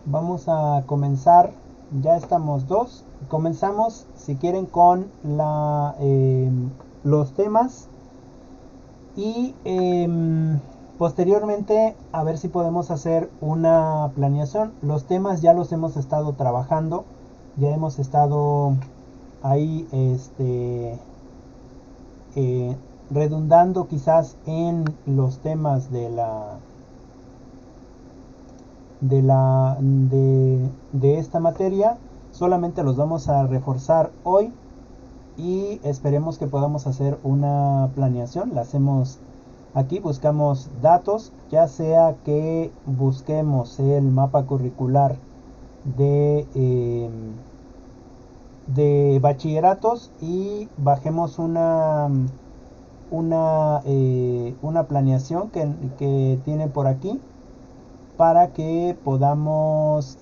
Vamos a comenzar, ya estamos dos. Comenzamos, si quieren, con los temas y posteriormente a ver si podemos hacer una planeación. Los temas ya los hemos estado trabajando, ya hemos estado ahí eh, redundando quizás en los temas de esta materia. Solamente los vamos a reforzar hoy y esperemos que podamos hacer una planeación. La hacemos aquí, buscamos datos, ya sea que busquemos el mapa curricular de bachilleratos y bajemos una planeación que tiene por aquí para que podamos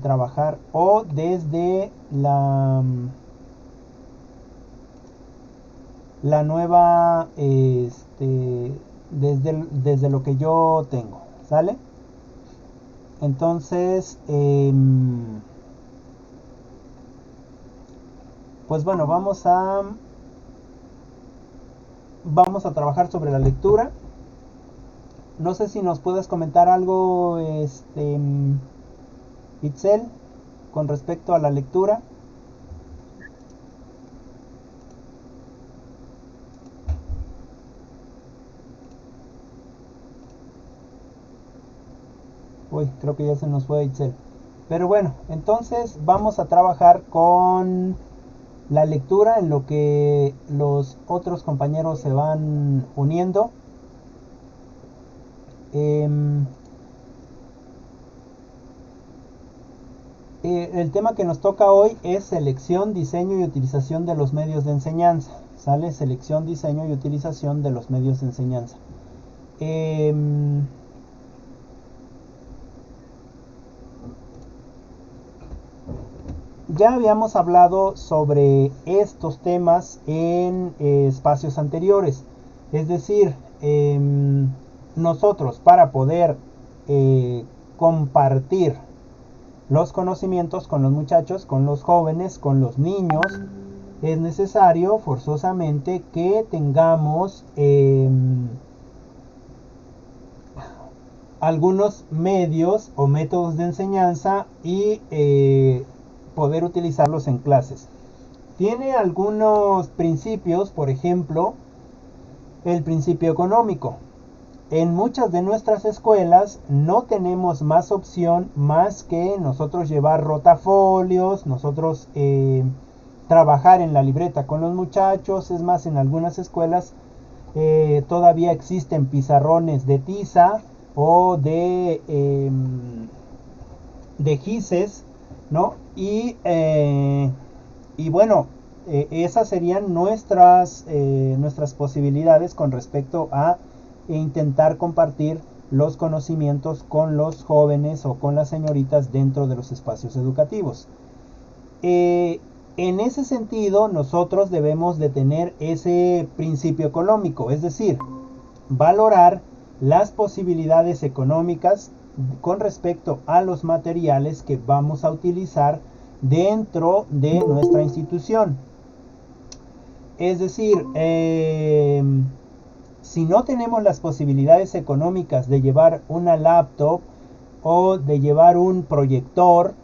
trabajar, o desde la nueva desde lo que yo tengo, ¿sale? Entonces pues bueno, vamos a trabajar sobre la lectura. No sé si nos puedes comentar algo, Itzel, con respecto a la lectura. Uy, creo que ya se nos fue Itzel. Pero bueno, entonces vamos a trabajar con la lectura en lo que los otros compañeros se van uniendo. Eh, el tema que nos toca hoy es selección, diseño y utilización de los medios de enseñanza. ¿Sale? Selección, diseño y utilización de los medios de enseñanza. Eh, Ya habíamos hablado sobre estos temas en espacios anteriores. Es decir, nosotros para poder compartir los conocimientos con los muchachos, con los jóvenes, con los niños, es necesario forzosamente que tengamos algunos medios o métodos de enseñanza y poder utilizarlos en clases. Tiene algunos principios, por ejemplo, el principio económico. En muchas de nuestras escuelas no tenemos más opción más que nosotros llevar rotafolios, nosotros trabajar en la libreta con los muchachos. Es más, en algunas escuelas todavía existen pizarrones de tiza o de gises, ¿no? Y bueno, esas serían nuestras posibilidades con respecto a intentar compartir los conocimientos con los jóvenes o con las señoritas dentro de los espacios educativos. En ese sentido, nosotros debemos de tener ese principio económico, es decir, valorar las posibilidades económicas con respecto a los materiales que vamos a utilizar dentro de nuestra institución. Es decir, si no tenemos las posibilidades económicas de llevar una laptop o de llevar un proyector,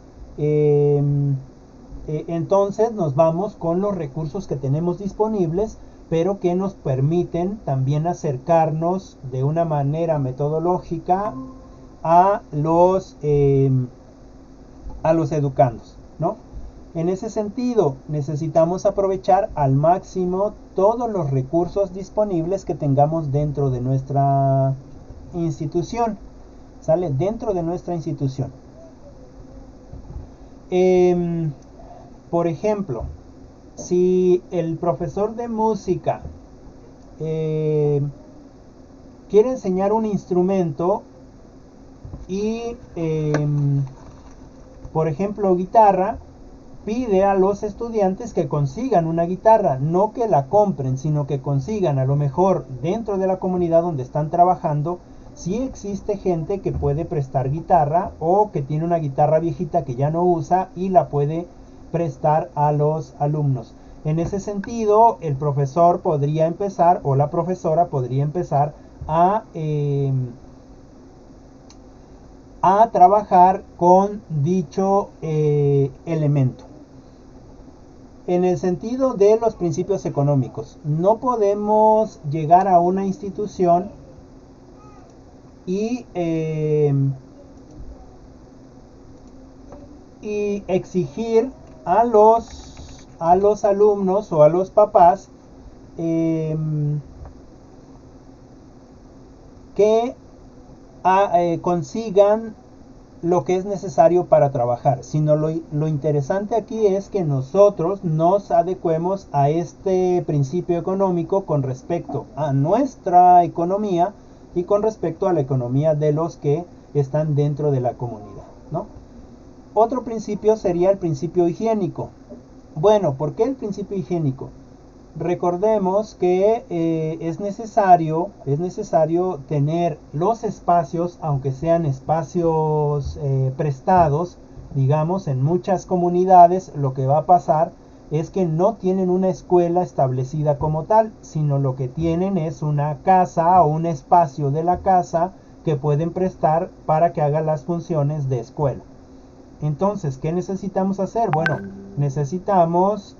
entonces nos vamos con los recursos que tenemos disponibles, pero que nos permiten también acercarnos de una manera metodológica a los educandos, ¿no? En ese sentido, necesitamos aprovechar al máximo todos los recursos disponibles que tengamos dentro de nuestra institución, ¿sale? Dentro de nuestra institución. Por ejemplo, si el profesor de música quiere enseñar un instrumento y, por ejemplo, guitarra, pide a los estudiantes que consigan una guitarra, no que la compren, sino que consigan, a lo mejor dentro de la comunidad donde están trabajando, Sí existe gente que puede prestar guitarra o que tiene una guitarra viejita que ya no usa y la puede prestar a los alumnos. En ese sentido, el profesor podría empezar o la profesora podría empezar a trabajar con dicho elemento. En el sentido de los principios económicos, no podemos llegar a una institución y exigir a los alumnos o a los papás que consigan lo que es necesario para trabajar, sino lo interesante aquí es que nosotros nos adecuemos a este principio económico con respecto a nuestra economía y con respecto a la economía de los que están dentro de la comunidad, ¿no? Otro principio sería el principio higiénico. Bueno, ¿por qué el principio higiénico? Recordemos que es necesario tener los espacios, aunque sean espacios prestados. Digamos, en muchas comunidades lo que va a pasar es que no tienen una escuela establecida como tal, sino lo que tienen es una casa o un espacio de la casa que pueden prestar para que haga las funciones de escuela. Entonces, ¿qué necesitamos hacer? Bueno, necesitamos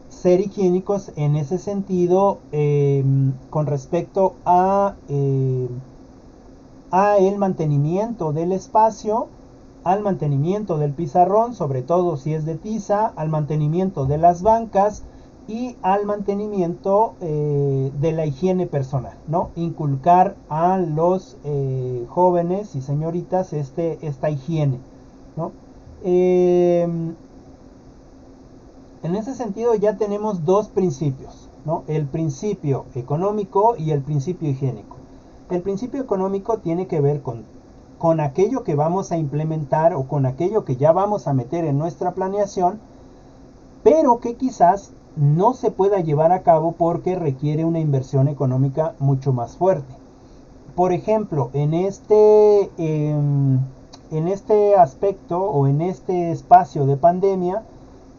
ser higiénicos en ese sentido con respecto a el mantenimiento del espacio, al mantenimiento del pizarrón, sobre todo si es de tiza, al mantenimiento de las bancas y al mantenimiento de la higiene personal, ¿no? Inculcar a los jóvenes y señoritas esta higiene, ¿no? En ese sentido ya tenemos dos principios, ¿no? El principio económico y el principio higiénico. El principio económico tiene que ver con aquello que vamos a implementar o con aquello que ya vamos a meter en nuestra planeación, pero que quizás no se pueda llevar a cabo porque requiere una inversión económica mucho más fuerte. Por ejemplo, en este aspecto o en este espacio de pandemia,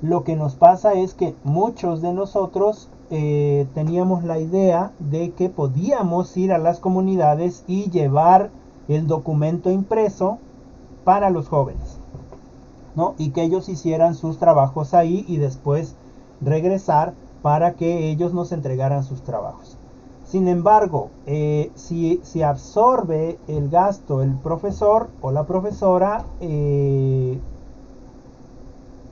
lo que nos pasa es que muchos de nosotros teníamos la idea de que podíamos ir a las comunidades y llevar el documento impreso para los jóvenes, ¿no? Y que ellos hicieran sus trabajos ahí y después regresar para que ellos nos entregaran sus trabajos. Sin embargo, si absorbe el gasto el profesor o la profesora,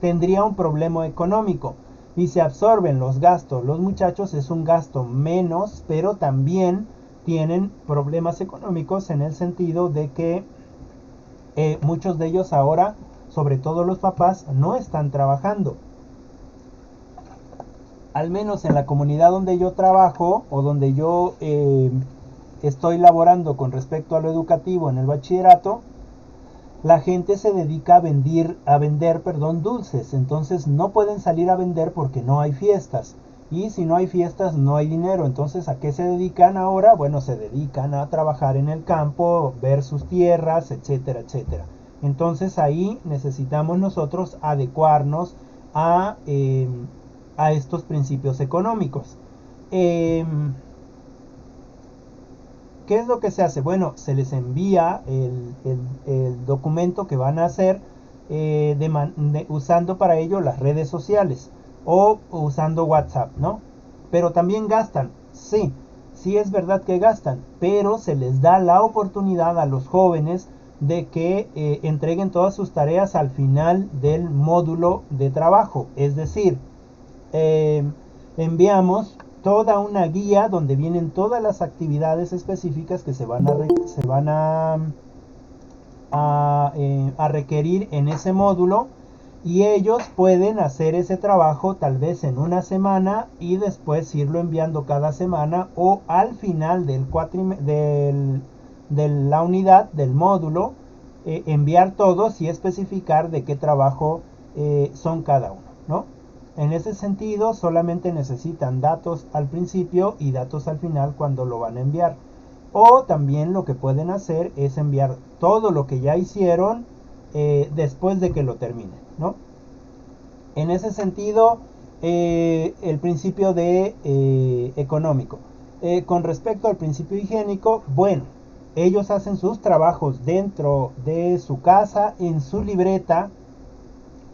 tendría un problema económico. Y si absorben los gastos los muchachos, es un gasto menos, pero también tienen problemas económicos en el sentido de que muchos de ellos ahora, sobre todo los papás, no están trabajando. Al menos en la comunidad donde yo trabajo o donde yo estoy laborando con respecto a lo educativo en el bachillerato, la gente se dedica a vender dulces. Entonces no pueden salir a vender porque no hay fiestas. Y si no hay fiestas no hay dinero. Entonces, ¿a qué se dedican ahora? Bueno, se dedican a trabajar en el campo, ver sus tierras, etcétera, etcétera. Entonces ahí necesitamos nosotros adecuarnos a estos principios económicos. ¿Qué es lo que se hace? Bueno, se les envía el documento que van a hacer usando para ello las redes sociales o usando WhatsApp, ¿no? Pero también gastan, sí es verdad que gastan, pero se les da la oportunidad a los jóvenes de que entreguen todas sus tareas al final del módulo de trabajo. Es decir, enviamos toda una guía donde vienen todas las actividades específicas que se van a requerir en ese módulo, y ellos pueden hacer ese trabajo tal vez en una semana y después irlo enviando cada semana, o al final de la unidad del módulo enviar todos y especificar de qué trabajo son cada uno, ¿no? En ese sentido, solamente necesitan datos al principio y datos al final cuando lo van a enviar. O también lo que pueden hacer es enviar todo lo que ya hicieron después de que lo terminen, ¿no? En ese sentido, el principio de económico. Con respecto al principio higiénico, bueno, ellos hacen sus trabajos dentro de su casa, en su libreta,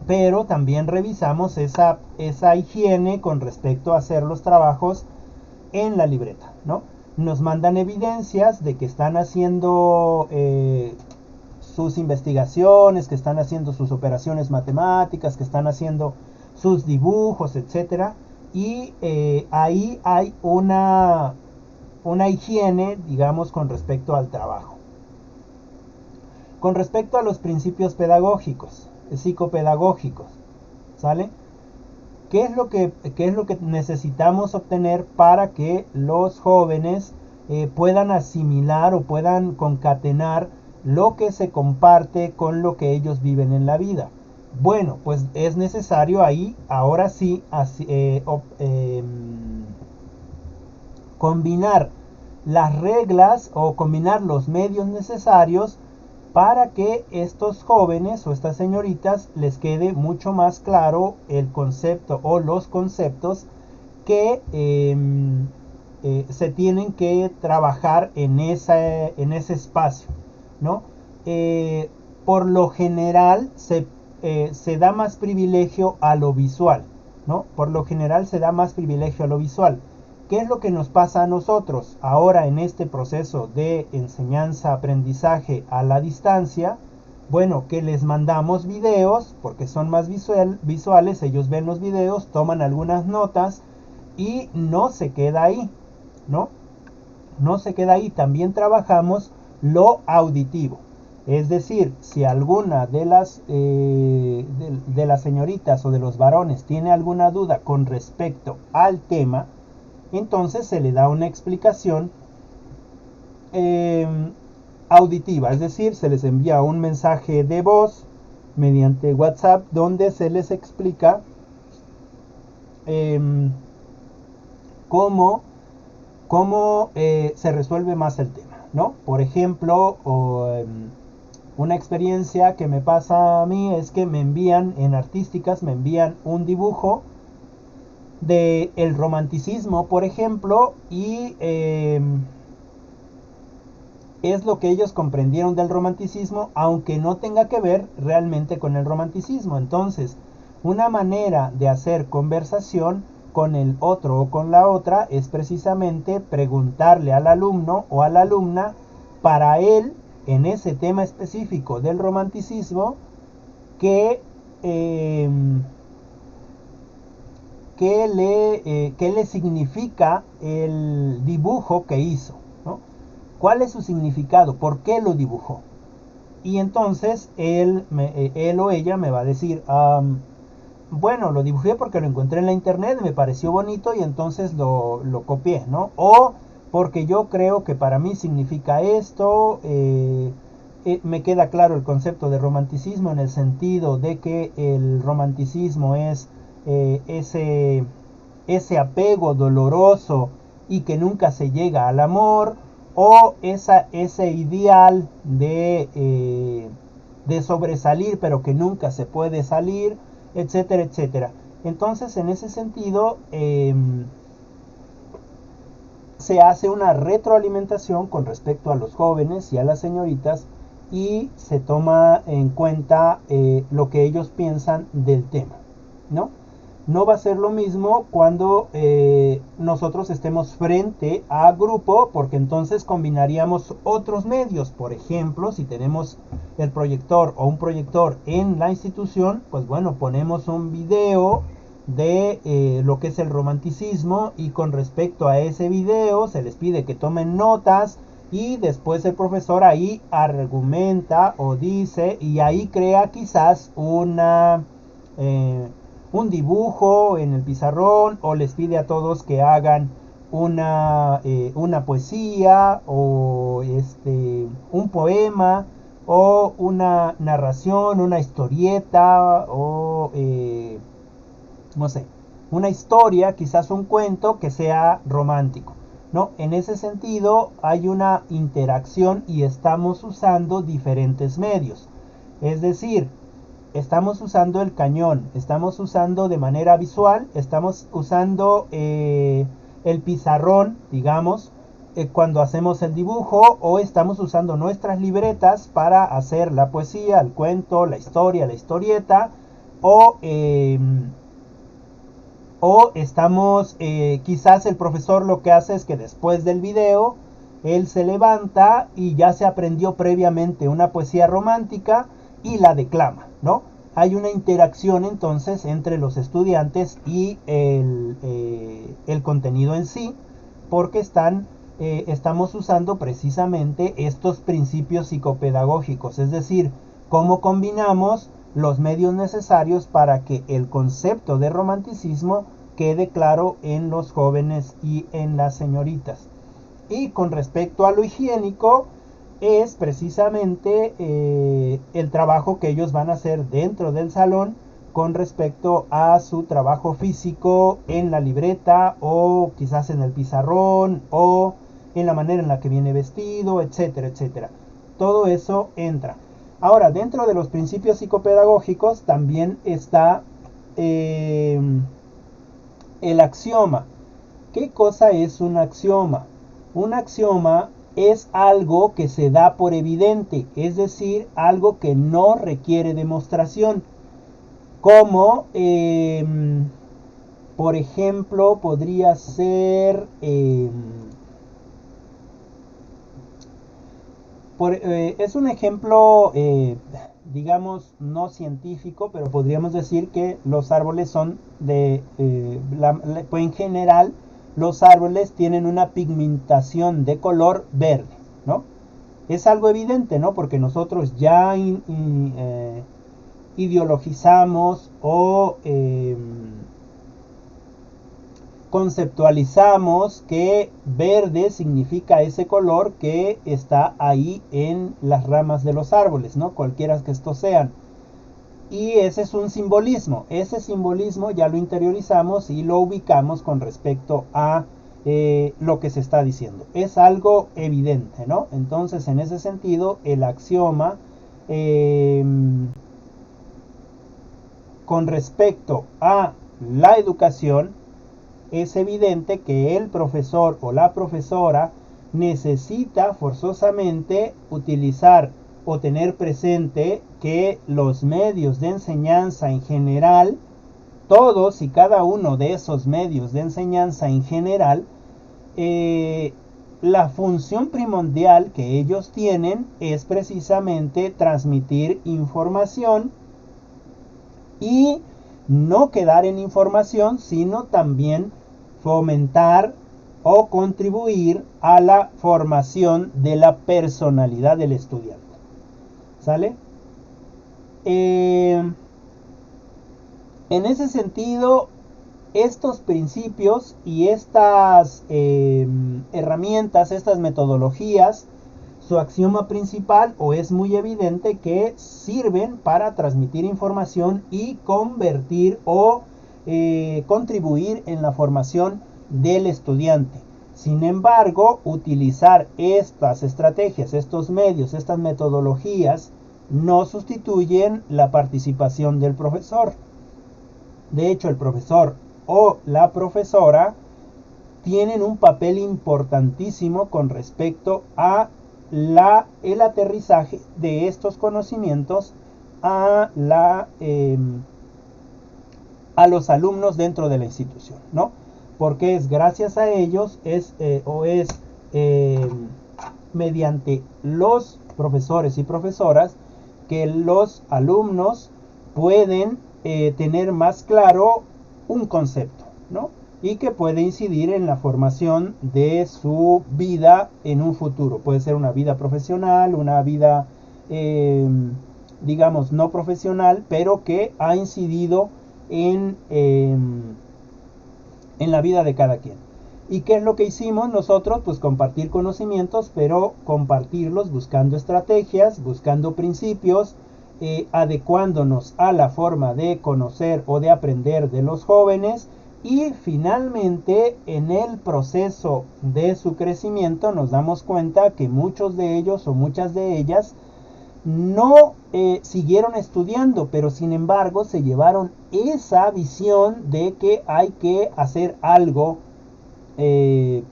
pero también revisamos esa higiene con respecto a hacer los trabajos en la libreta, ¿no? Nos mandan evidencias de que están haciendo sus investigaciones, que están haciendo sus operaciones matemáticas, que están haciendo sus dibujos, etcétera. Y ahí hay una higiene, digamos, con respecto al trabajo. Con respecto a los principios pedagógicos, psicopedagógicos, ¿sale? ¿Qué es lo que necesitamos obtener para que los jóvenes puedan asimilar o puedan concatenar lo que se comparte con lo que ellos viven en la vida? Bueno, pues es necesario ahí, ahora sí, combinar las reglas o combinar los medios necesarios para que estos jóvenes o estas señoritas les quede mucho más claro el concepto o los conceptos que se tienen que trabajar en ese espacio, ¿no? Por lo general se da más privilegio a lo visual, ¿no? Por lo general se da más privilegio a lo visual. ¿Qué es lo que nos pasa a nosotros ahora en este proceso de enseñanza-aprendizaje a la distancia? Bueno, que les mandamos videos porque son más visuales, ellos ven los videos, toman algunas notas y no se queda ahí, ¿no? No se queda ahí, también trabajamos lo auditivo. Es decir, si alguna de las señoritas o de los varones tiene alguna duda con respecto al tema, entonces se le da una explicación auditiva, es decir, se les envía un mensaje de voz mediante WhatsApp donde se les explica cómo se resuelve más el tema, ¿no? Por ejemplo, una experiencia que me pasa a mí es que me envían en artísticas, me envían un dibujo de el romanticismo, por ejemplo, y es lo que ellos comprendieron del romanticismo, aunque no tenga que ver realmente con el romanticismo. Entonces, una manera de hacer conversación con el otro o con la otra es precisamente preguntarle al alumno o a la alumna para él, en ese tema específico del romanticismo, qué le significa el dibujo que hizo, ¿no? ¿Cuál es su significado? ¿Por qué lo dibujó? Y entonces él o ella me va a decir, bueno, lo dibujé porque lo encontré en la internet, me pareció bonito y entonces lo copié, ¿no? O porque yo creo que para mí significa esto, me queda claro el concepto de romanticismo en el sentido de que el romanticismo es ese apego doloroso y que nunca se llega al amor, o ese ideal de sobresalir pero que nunca se puede salir, etcétera, etcétera. Entonces, en ese sentido, se hace una retroalimentación con respecto a los jóvenes y a las señoritas y se toma en cuenta lo que ellos piensan del tema, ¿no? No va a ser lo mismo cuando nosotros estemos frente a grupo, porque entonces combinaríamos otros medios. Por ejemplo, si tenemos el proyector o un proyector en la institución, pues bueno, ponemos un video de lo que es el romanticismo, y con respecto a ese video se les pide que tomen notas y después el profesor ahí argumenta o dice, y ahí crea quizás un dibujo en el pizarrón, o les pide a todos que hagan una poesía o un poema o una narración, una historieta o no sé, una historia, quizás un cuento que sea romántico, ¿no? En ese sentido hay una interacción y estamos usando diferentes medios. Es decir, estamos usando el cañón, estamos usando de manera visual, estamos usando el pizarrón, digamos, cuando hacemos el dibujo, o estamos usando nuestras libretas para hacer la poesía, el cuento, la historia, la historieta, o, estamos, quizás el profesor lo que hace es que después del video, él se levanta y ya se aprendió previamente una poesía romántica y la declama, ¿no? Hay una interacción entonces entre los estudiantes y el contenido en sí, porque estamos usando precisamente estos principios psicopedagógicos, es decir, cómo combinamos los medios necesarios para que el concepto de romanticismo quede claro en los jóvenes y en las señoritas. Y con respecto a lo higiénico, es precisamente el trabajo que ellos van a hacer dentro del salón con respecto a su trabajo físico en la libreta, o quizás en el pizarrón, o en la manera en la que viene vestido, etcétera, etcétera. Todo eso entra. Ahora, dentro de los principios psicopedagógicos también está el axioma. ¿Qué cosa es un axioma? Un axioma es algo que se da por evidente, es decir, algo que no requiere demostración. Como, por ejemplo, podría ser... es un ejemplo, digamos, no científico, pero podríamos decir que los árboles son pues en general, los árboles tienen una pigmentación de color verde, ¿no? Es algo evidente, ¿no? Porque nosotros ya ideologizamos o conceptualizamos que verde significa ese color que está ahí en las ramas de los árboles, ¿no? Cualquiera que estos sean. Y ese es un simbolismo. Ese simbolismo ya lo interiorizamos y lo ubicamos con respecto a lo que se está diciendo. Es algo evidente, ¿no? Entonces, en ese sentido, el axioma con respecto a la educación, es evidente que el profesor o la profesora necesita forzosamente utilizar o tener presente que los medios de enseñanza en general, todos y cada uno de esos medios de enseñanza en general, la función primordial que ellos tienen es precisamente transmitir información, y no quedar en información, sino también fomentar o contribuir a la formación de la personalidad del estudiante. ¿Sale? En ese sentido, estos principios y estas herramientas, estas metodologías, su axioma principal, o es muy evidente que sirven para transmitir información y convertir o contribuir en la formación del estudiante. Sin embargo, utilizar estas estrategias, estos medios, estas metodologías no sustituyen la participación del profesor. De hecho, el profesor o la profesora tienen un papel importantísimo con respecto a el aterrizaje de estos conocimientos a los alumnos dentro de la institución, ¿no? Porque es gracias a ellos, mediante los profesores y profesoras, que los alumnos pueden tener más claro un concepto, ¿no? Y que puede incidir en la formación de su vida en un futuro. Puede ser una vida profesional, una vida, digamos, no profesional, pero que ha incidido en la vida de cada quien. ¿Y qué es lo que hicimos nosotros? Pues compartir conocimientos, pero compartirlos buscando estrategias, buscando principios, adecuándonos a la forma de conocer o de aprender de los jóvenes, y finalmente en el proceso de su crecimiento nos damos cuenta que muchos de ellos o muchas de ellas no siguieron estudiando, pero sin embargo se llevaron esa visión de que hay que hacer algo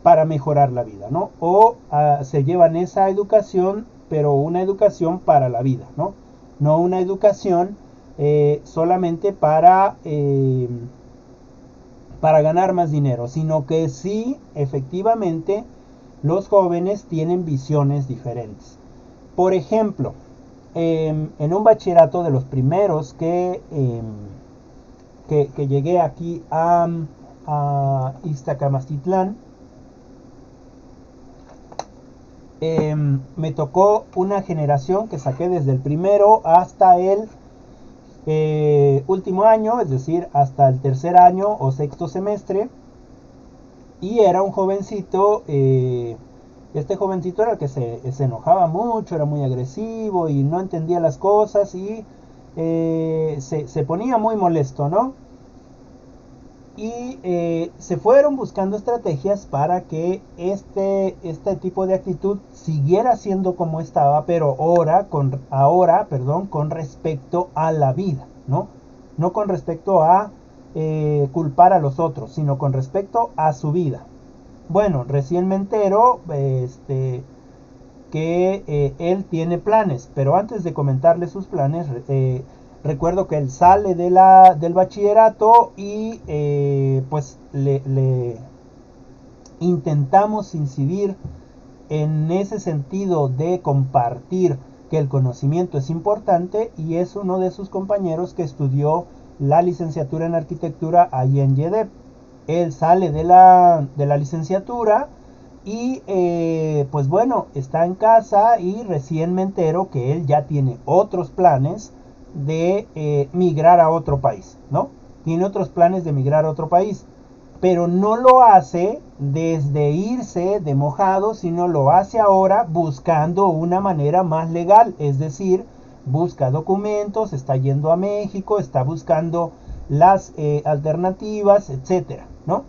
para mejorar la vida, ¿no? O se llevan esa educación, pero una educación para la vida, ¿no? No una educación solamente para ganar más dinero, sino que sí, efectivamente, los jóvenes tienen visiones diferentes. Por ejemplo, en un bachillerato de los primeros que llegué aquí a Iztacamastitlán, me tocó una generación que saqué desde el primero hasta el último año, es decir, hasta el tercer año o sexto semestre, y era un jovencito, este jovencito era el que se enojaba mucho, era muy agresivo y no entendía las cosas y se ponía muy molesto, ¿no? Y se fueron buscando estrategias para que este tipo de actitud siguiera siendo como estaba, pero ahora con respecto a la vida, ¿no? No con respecto a culpar a los otros, sino con respecto a su vida. Bueno, recién me entero que él tiene planes, pero antes de comentarle sus planes, recuerdo que él sale del bachillerato y pues le intentamos incidir en ese sentido de compartir que el conocimiento es importante, y es uno de sus compañeros que estudió la licenciatura en arquitectura ahí en YEDEP. Él sale de la licenciatura y pues bueno, está en casa y recién me entero que él ya tiene otros planes de migrar a otro país, ¿no? Tiene otros planes de migrar a otro país, pero no lo hace desde irse de mojado, sino lo hace ahora buscando una manera más legal, es decir, busca documentos, está yendo a México, está buscando las alternativas, etcétera, ¿no?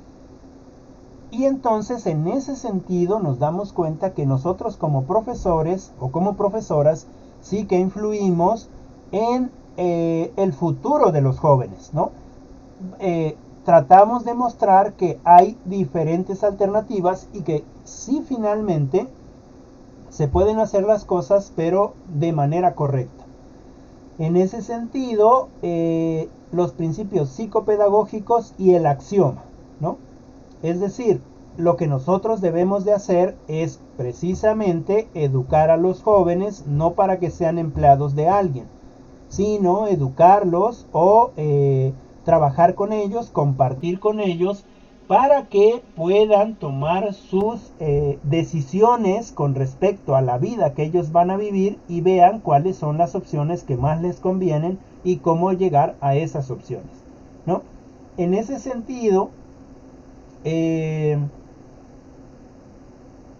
Y entonces en ese sentido nos damos cuenta que nosotros como profesores o como profesoras sí que influimos en el futuro de los jóvenes, ¿no? Tratamos de mostrar que hay diferentes alternativas y que sí, finalmente se pueden hacer las cosas, pero de manera correcta. En ese sentido, los principios psicopedagógicos y el axioma, ¿no? Es decir, lo que nosotros debemos de hacer es precisamente educar a los jóvenes, no para que sean empleados de alguien, sino educarlos o trabajar con ellos, compartir con ellos, para que puedan tomar sus decisiones con respecto a la vida que ellos van a vivir y vean cuáles son las opciones que más les convienen y cómo llegar a esas opciones, ¿no? En ese sentido,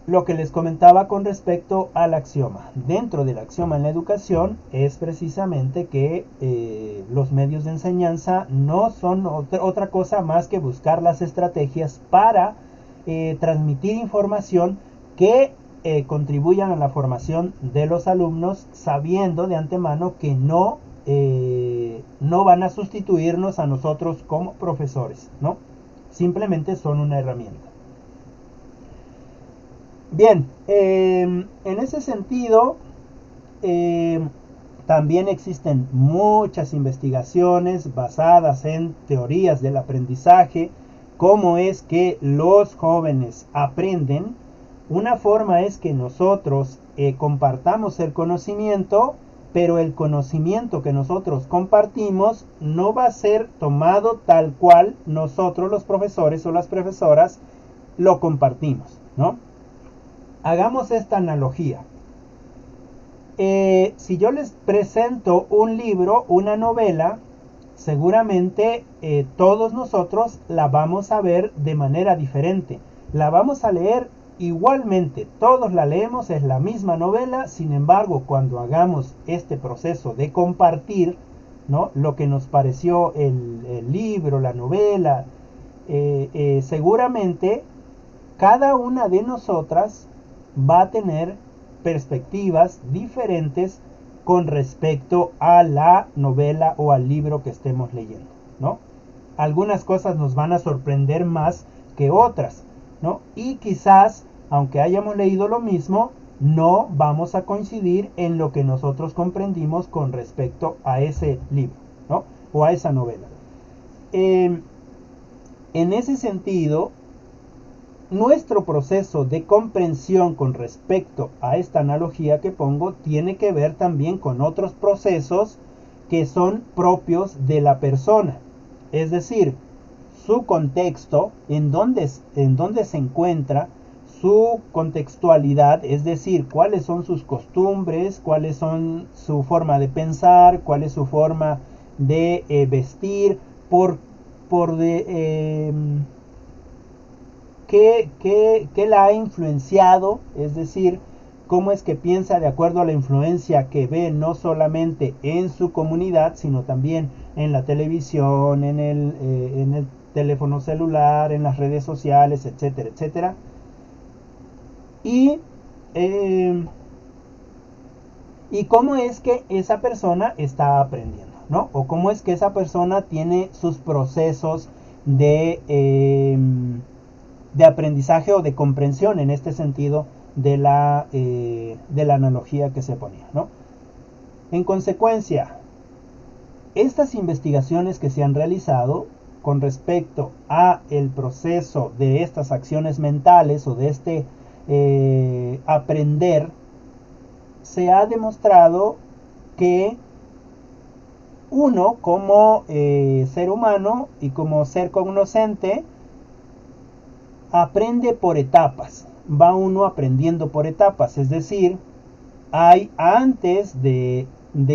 lo que les comentaba con respecto al axioma. Dentro del axioma en la educación es precisamente que los medios de enseñanza no son otra cosa más que buscar las estrategias para transmitir información que contribuyan a la formación de los alumnos, sabiendo de antemano que no van a sustituirnos a nosotros como profesores, ¿no? Simplemente son una herramienta. Bien, en ese sentido, también existen muchas investigaciones basadas en teorías del aprendizaje, cómo es que los jóvenes aprenden. Una forma es que nosotros compartamos el conocimiento, pero el conocimiento que nosotros compartimos no va a ser tomado tal cual nosotros los profesores o las profesoras lo compartimos, ¿no? Hagamos esta analogía. Si yo les presento un libro, una novela, seguramente todos nosotros la vamos a ver de manera diferente. La vamos a leer igualmente todos la leemos, es la misma novela, sin embargo cuando hagamos este proceso de compartir, ¿no?, lo que nos pareció el libro, la novela, seguramente cada una de nosotras va a tener perspectivas diferentes con respecto a la novela o al libro que estemos leyendo, ¿no? Algunas cosas nos van a sorprender más que otras, ¿no? Y quizás, aunque hayamos leído lo mismo, no vamos a coincidir en lo que nosotros comprendimos con respecto a ese libro, ¿no?, o a esa novela. En ese sentido, nuestro proceso de comprensión con respecto a esta analogía que pongo tiene que ver también con otros procesos que son propios de la persona. Es decir, su contexto, en donde se encuentra, su contextualidad, es decir, cuáles son sus costumbres, cuáles son su forma de pensar, cuál es su forma de vestir, qué la ha influenciado, es decir, cómo es que piensa de acuerdo a la influencia que ve no solamente en su comunidad, sino también en la televisión, en el teléfono celular, en las redes sociales, etcétera, etcétera. Y cómo es que esa persona está aprendiendo, ¿no? O cómo es que esa persona tiene sus procesos de aprendizaje o de comprensión, en este sentido de la analogía que se ponía, ¿no? En consecuencia, estas investigaciones que se han realizado con respecto a el proceso de estas acciones mentales o de este aprender, se ha demostrado que uno como ser humano y como ser cognoscente aprende por etapas, va uno aprendiendo por etapas, es decir, hay antes de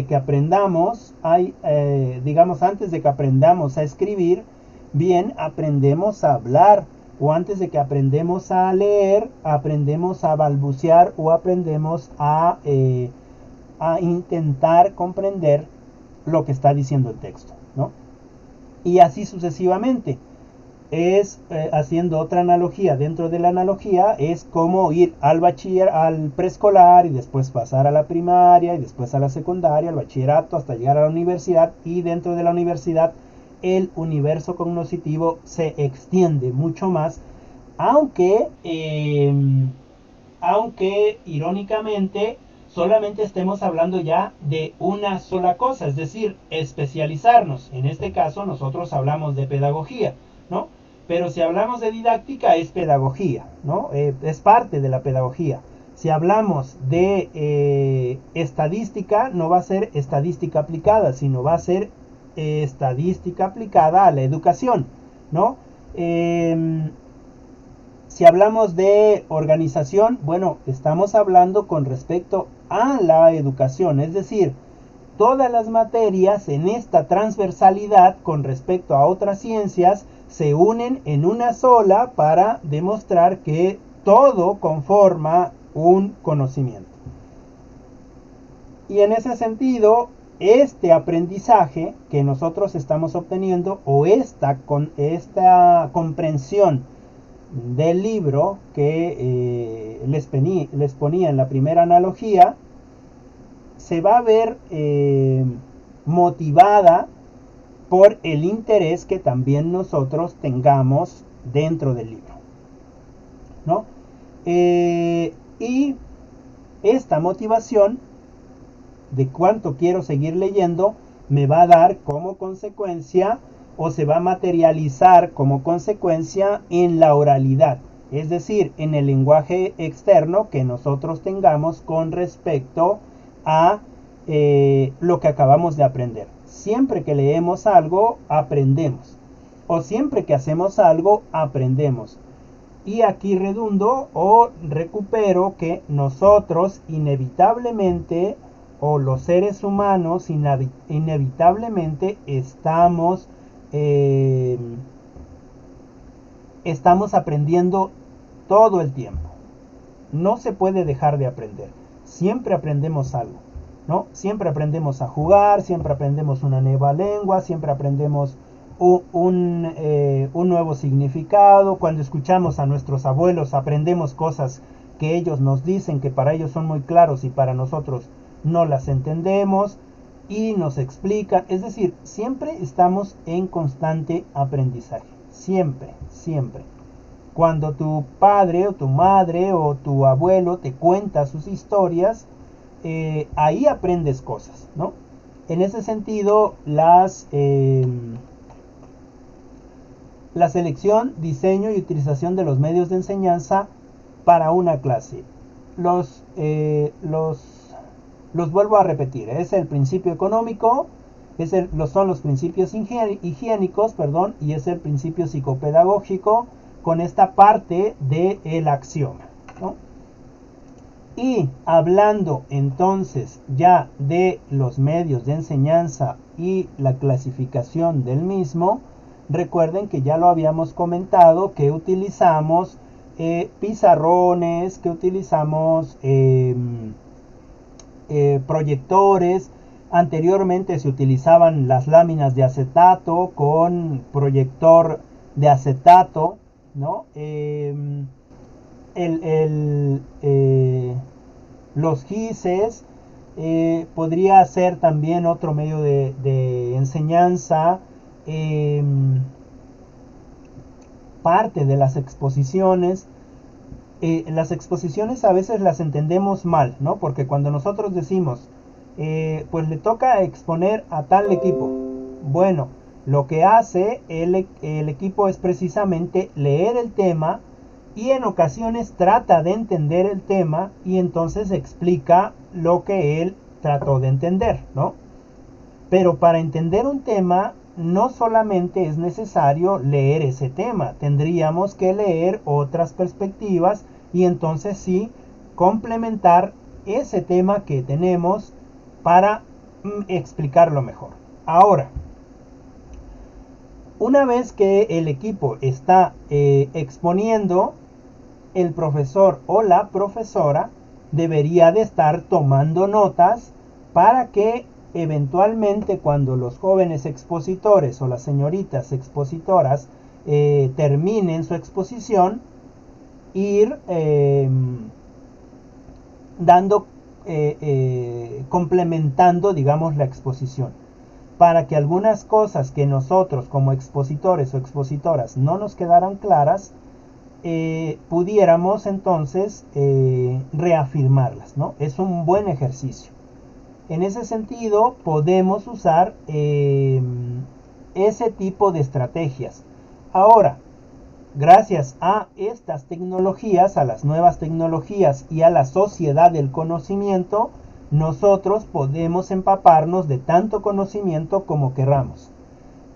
que aprendamos, antes de que aprendamos a escribir, bien aprendemos a hablar, o antes de que aprendemos a leer, aprendemos a balbucear o aprendemos a intentar comprender lo que está diciendo el texto, ¿no? Y así sucesivamente. Es haciendo otra analogía dentro de la analogía, es como ir al al preescolar y después pasar a la primaria y después a la secundaria, al bachillerato, hasta llegar a la universidad, y dentro de la universidad el universo cognoscitivo se extiende mucho más, aunque irónicamente solamente estemos hablando ya de una sola cosa, es decir, especializarnos. En este caso nosotros hablamos de pedagogía, ¿no? Pero si hablamos de didáctica, es pedagogía, ¿no? Es parte de la pedagogía. Si hablamos de estadística, no va a ser estadística aplicada, sino va a ser estadística aplicada a la educación, ¿no? Si hablamos de organización, bueno, estamos hablando con respecto a la educación, es decir, todas las materias en esta transversalidad con respecto a otras ciencias se unen en una sola para demostrar que todo conforma un conocimiento. Y en ese sentido, este aprendizaje que nosotros estamos obteniendo, o esta comprensión del libro que les ponía en la primera analogía, se va a ver motivada por el interés que también nosotros tengamos dentro del libro, ¿no? Y esta motivación de cuánto quiero seguir leyendo me va a dar como consecuencia, o se va a materializar como consecuencia, en la oralidad, es decir, en el lenguaje externo que nosotros tengamos con respecto a lo que acabamos de aprender. Siempre que leemos algo, aprendemos, o siempre que hacemos algo, aprendemos. Y aquí redundo o recupero que nosotros inevitablemente, o los seres humanos inevitablemente estamos aprendiendo todo el tiempo. no se puede dejar de aprender. Siempre aprendemos algo, ¿no? Siempre aprendemos a jugar, siempre aprendemos una nueva lengua, siempre aprendemos un nuevo significado. Cuando escuchamos a nuestros abuelos aprendemos cosas que ellos nos dicen que para ellos son muy claros y para nosotros no las entendemos y nos explican. Es decir, siempre estamos en constante aprendizaje. Siempre, siempre. Cuando tu padre o tu madre o tu abuelo te cuenta sus historias, ahí aprendes cosas, ¿no? En ese sentido, la selección, diseño y utilización de los medios de enseñanza para una clase. Los vuelvo a repetir, es el principio económico, son los principios higiénicos, y es el principio psicopedagógico con esta parte del axioma, ¿no? Y hablando entonces ya de los medios de enseñanza y la clasificación del mismo, recuerden que ya lo habíamos comentado, que utilizamos pizarrones, que utilizamos proyectores. Anteriormente se utilizaban las láminas de acetato con proyector de acetato, ¿no? Los gises, podría ser también otro medio de enseñanza. Parte de las exposiciones. Las exposiciones a veces las entendemos mal, ¿no? Porque cuando nosotros decimos, pues le toca exponer a tal equipo. Bueno, lo que hace el equipo es precisamente leer el tema y en ocasiones trata de entender el tema y entonces explica lo que él trató de entender, ¿no? Pero para entender un tema no solamente es necesario leer ese tema, tendríamos que leer otras perspectivas y entonces sí complementar ese tema que tenemos para explicarlo mejor. Ahora, una vez que el equipo está exponiendo, el profesor o la profesora debería de estar tomando notas para que eventualmente cuando los jóvenes expositores o las señoritas expositoras terminen su exposición, ir complementando, digamos, la exposición, para que algunas cosas que nosotros como expositores o expositoras no nos quedaran claras, pudiéramos entonces reafirmarlas, ¿no? Es un buen ejercicio. En ese sentido podemos usar ese tipo de estrategias. Ahora, gracias a estas tecnologías, a las nuevas tecnologías y a la sociedad del conocimiento, nosotros podemos empaparnos de tanto conocimiento como querramos.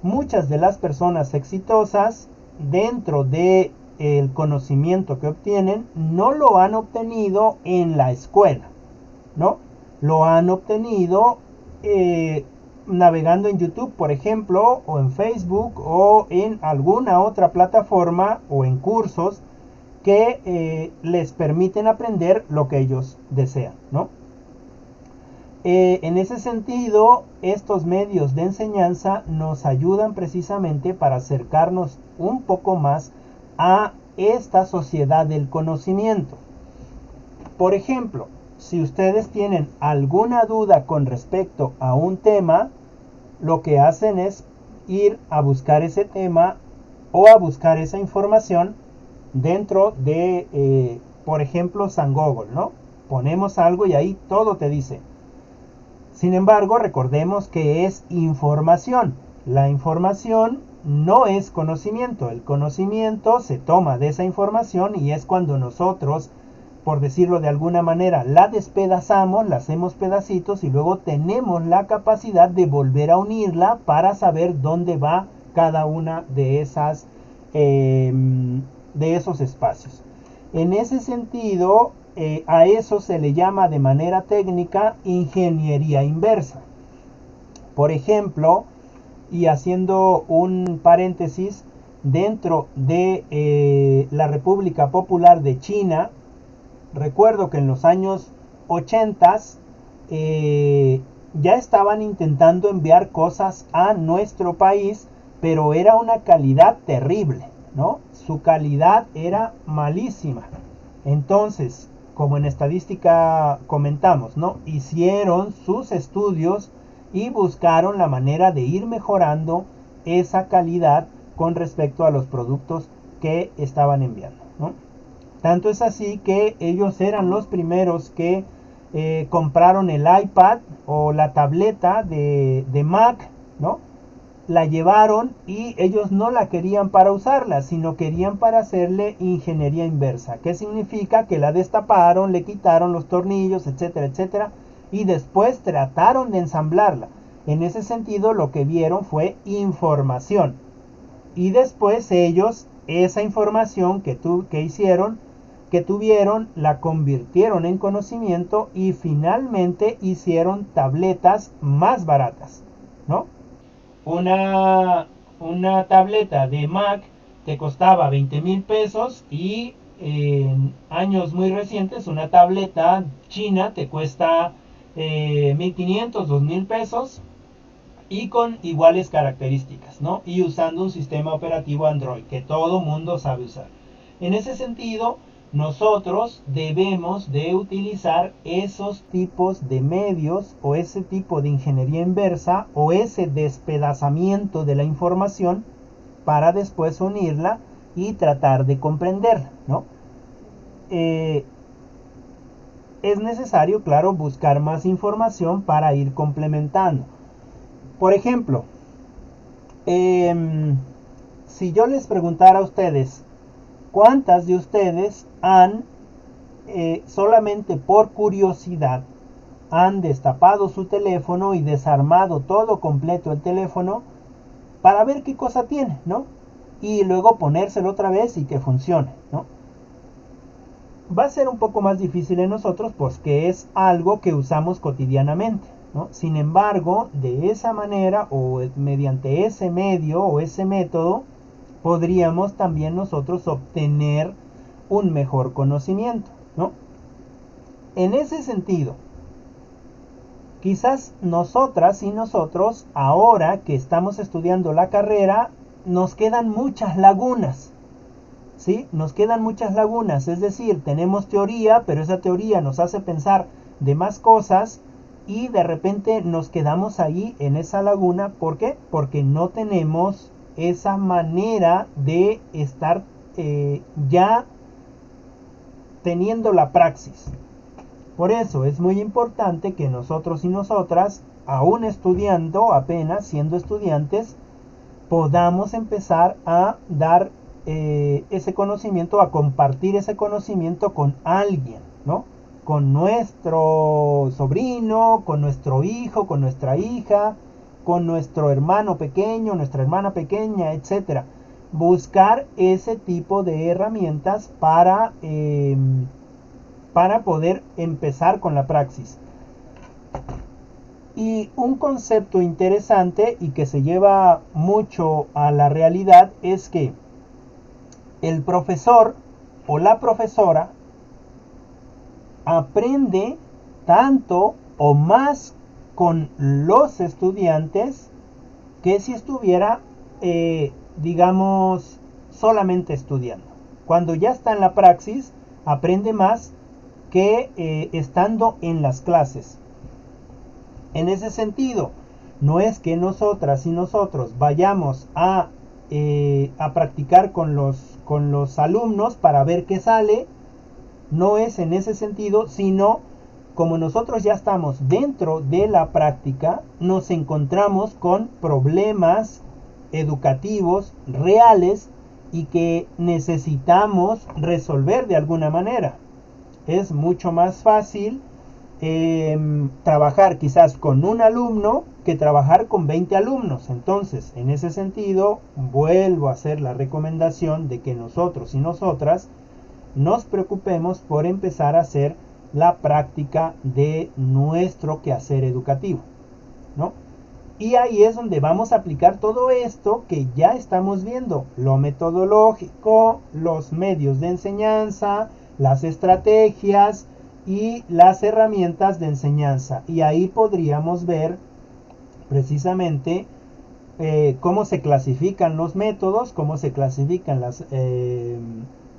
Muchas de las personas exitosas dentro de el conocimiento que obtienen no lo han obtenido en la escuela, ¿no? Lo han obtenido navegando en YouTube, por ejemplo, o en Facebook, o en alguna otra plataforma, o en cursos que les permiten aprender lo que ellos desean, ¿no? En ese sentido, estos medios de enseñanza nos ayudan precisamente para acercarnos un poco más a esta sociedad del conocimiento. Por ejemplo, si ustedes tienen alguna duda con respecto a un tema, lo que hacen es ir a buscar ese tema o a buscar esa información dentro de, por ejemplo, San Google, ¿no? Ponemos algo y ahí todo te dice. Sin embargo, recordemos que es información. La información no es conocimiento. El conocimiento se toma de esa información y es cuando nosotros, por decirlo de alguna manera, la despedazamos, la hacemos pedacitos y luego tenemos la capacidad de volver a unirla para saber dónde va cada una de esas de esos espacios. En ese sentido, a eso se le llama de manera técnica ingeniería inversa. Por ejemplo, y haciendo un paréntesis, dentro de la República Popular de China, Recuerdo que en los años 80 ya estaban intentando enviar cosas a nuestro país, pero era una calidad terrible, ¿no? Su calidad era malísima. Entonces, como en estadística comentamos, ¿no? Hicieron sus estudios y buscaron la manera de ir mejorando esa calidad con respecto a los productos que estaban enviando, ¿no? Tanto es así que ellos eran los primeros que compraron el iPad o la tableta de Mac, ¿no? La llevaron y ellos no la querían para usarla, sino querían para hacerle ingeniería inversa. ¿Qué significa? Que la destaparon, le quitaron los tornillos, etcétera, etcétera, y después trataron de ensamblarla. En ese sentido, lo que vieron fue información. Y después ellos, esa información que hicieron, que tuvieron, la convirtieron en conocimiento y finalmente hicieron tabletas más baratas, ¿no? Una tableta de Mac te costaba 20,000 pesos y en años muy recientes una tableta china te cuesta 1,500, 2,000 pesos y con iguales características, ¿no? Y usando un sistema operativo Android que todo mundo sabe usar. En ese sentido, nosotros debemos de utilizar esos tipos de medios o ese tipo de ingeniería inversa o ese despedazamiento de la información para después unirla y tratar de comprenderla, ¿no? Es necesario, claro, buscar más información para ir complementando. Por ejemplo, si yo les preguntara a ustedes, ¿cuántas de ustedes han, solamente por curiosidad, han destapado su teléfono y desarmado todo completo el teléfono para ver qué cosa tiene, ¿no? Y luego ponérselo otra vez y que funcione, ¿no? Va a ser un poco más difícil en nosotros porque es algo que usamos cotidianamente, ¿no? Sin embargo, de esa manera o mediante ese medio o ese método, podríamos también nosotros obtener un mejor conocimiento, ¿no? En ese sentido, quizás nosotras y nosotros, ahora que estamos estudiando la carrera, nos quedan muchas lagunas, ¿sí? Nos quedan muchas lagunas, es decir, tenemos teoría, pero esa teoría nos hace pensar de más cosas y de repente nos quedamos ahí en esa laguna. ¿Por qué? Porque no tenemos esa manera de estar ya teniendo la praxis. Por eso es muy importante que nosotros y nosotras, aún estudiando, apenas siendo estudiantes, podamos empezar a dar ese conocimiento, a compartir ese conocimiento con alguien, ¿no? Con nuestro sobrino, con nuestro hijo, con nuestra hija, con nuestro hermano pequeño, nuestra hermana pequeña, etcétera. Buscar ese tipo de herramientas para poder empezar con la praxis. Y un concepto interesante y que se lleva mucho a la realidad es que el profesor o la profesora aprende tanto o más con los estudiantes que si estuviera, digamos, solamente estudiando. Cuando ya está en la praxis, aprende más que estando en las clases. En ese sentido, no es que nosotras y nosotros vayamos a practicar con los alumnos para ver qué sale, no es en ese sentido, sino como nosotros ya estamos dentro de la práctica, nos encontramos con problemas educativos reales y que necesitamos resolver de alguna manera. Es mucho más fácil trabajar quizás con un alumno que trabajar con 20 alumnos. Entonces, en ese sentido, vuelvo a hacer la recomendación de que nosotros y nosotras nos preocupemos por empezar a hacer la práctica de nuestro quehacer educativo, ¿no? Y ahí es donde vamos a aplicar todo esto que ya estamos viendo, lo metodológico, los medios de enseñanza, las estrategias y las herramientas de enseñanza. Y ahí podríamos ver precisamente cómo se clasifican los métodos, cómo se clasifican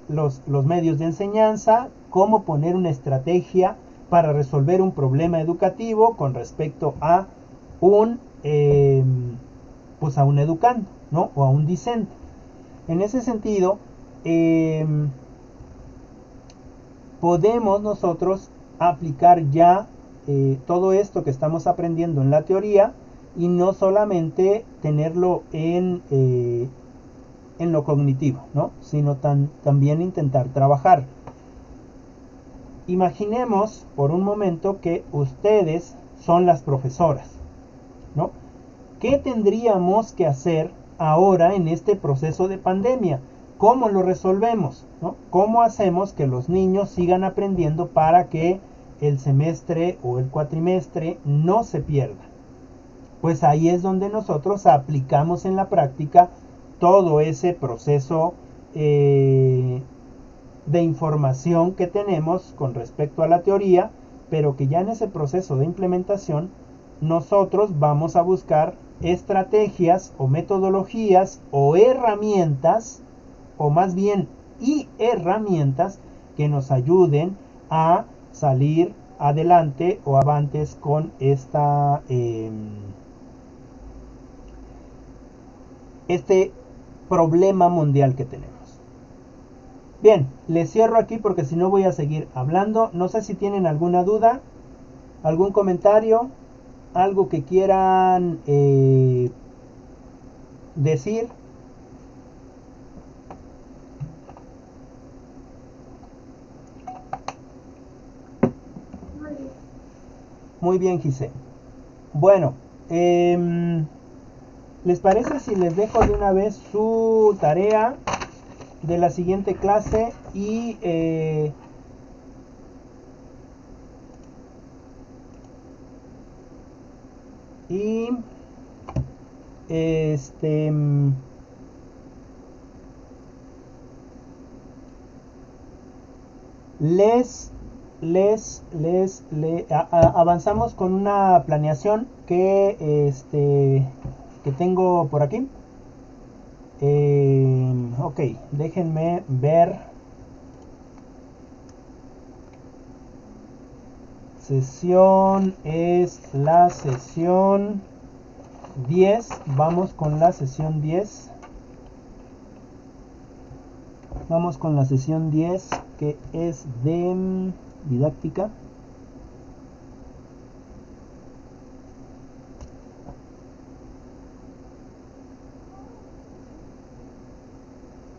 los medios de enseñanza, cómo poner una estrategia para resolver un problema educativo con respecto a pues a un educando, ¿no? O a un discente. En ese sentido, podemos nosotros aplicar ya todo esto que estamos aprendiendo en la teoría y no solamente tenerlo en lo cognitivo, ¿no? Sino también intentar trabajar. Imaginemos por un momento que ustedes son las profesoras, ¿no? ¿Qué tendríamos que hacer ahora en este proceso de pandemia? ¿Cómo lo resolvemos? ¿No? ¿Cómo hacemos que los niños sigan aprendiendo para que el semestre o el cuatrimestre no se pierda? Pues ahí es donde nosotros aplicamos en la práctica todo ese proceso de información que tenemos con respecto a la teoría, pero que ya en ese proceso de implementación nosotros vamos a buscar estrategias o metodologías o herramientas, o más bien y herramientas que nos ayuden a salir adelante o avantes con este problema mundial que tenemos. Bien, les cierro aquí porque si no voy a seguir hablando. No sé si tienen alguna duda, algún comentario, algo que quieran decir. Muy bien, Gise. Bueno, ¿les parece si les dejo de una vez su tarea de la siguiente clase y avanzamos con una planeación que tengo por aquí. Ok, déjenme ver. Sesión es la sesión 10. Vamos con la sesión 10. Vamos con la sesión 10, que es de didáctica.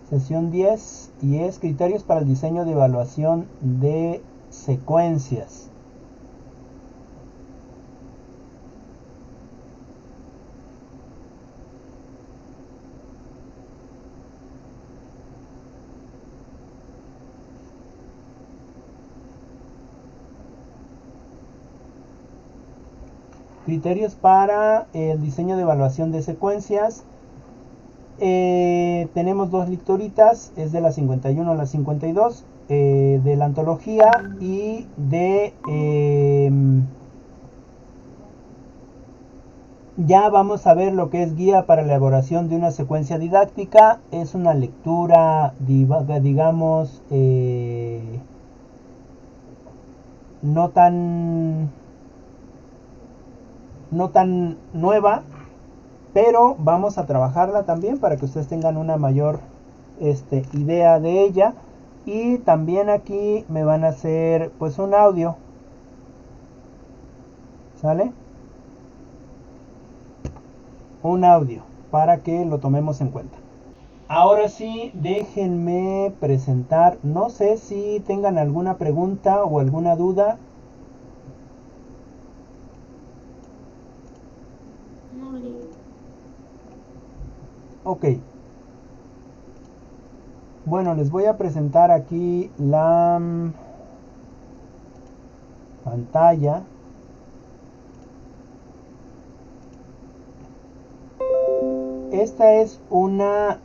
Sesión 10 y es criterios para el diseño de evaluación de secuencias. Criterios para el diseño de evaluación de secuencias. Tenemos dos lecturitas, es de la 51 a la 52, de la antología y de ya vamos a ver lo que es guía para la elaboración de una secuencia didáctica. Es una lectura, digamos, no tan nueva, pero vamos a trabajarla también para que ustedes tengan una mayor idea de ella. Y también aquí me van a hacer pues un audio, ¿sale? Un audio para que lo tomemos en cuenta. Ahora sí, déjenme presentar, no sé si tengan alguna pregunta o alguna duda. Ok. Bueno, les voy a presentar aquí la pantalla. Esta es una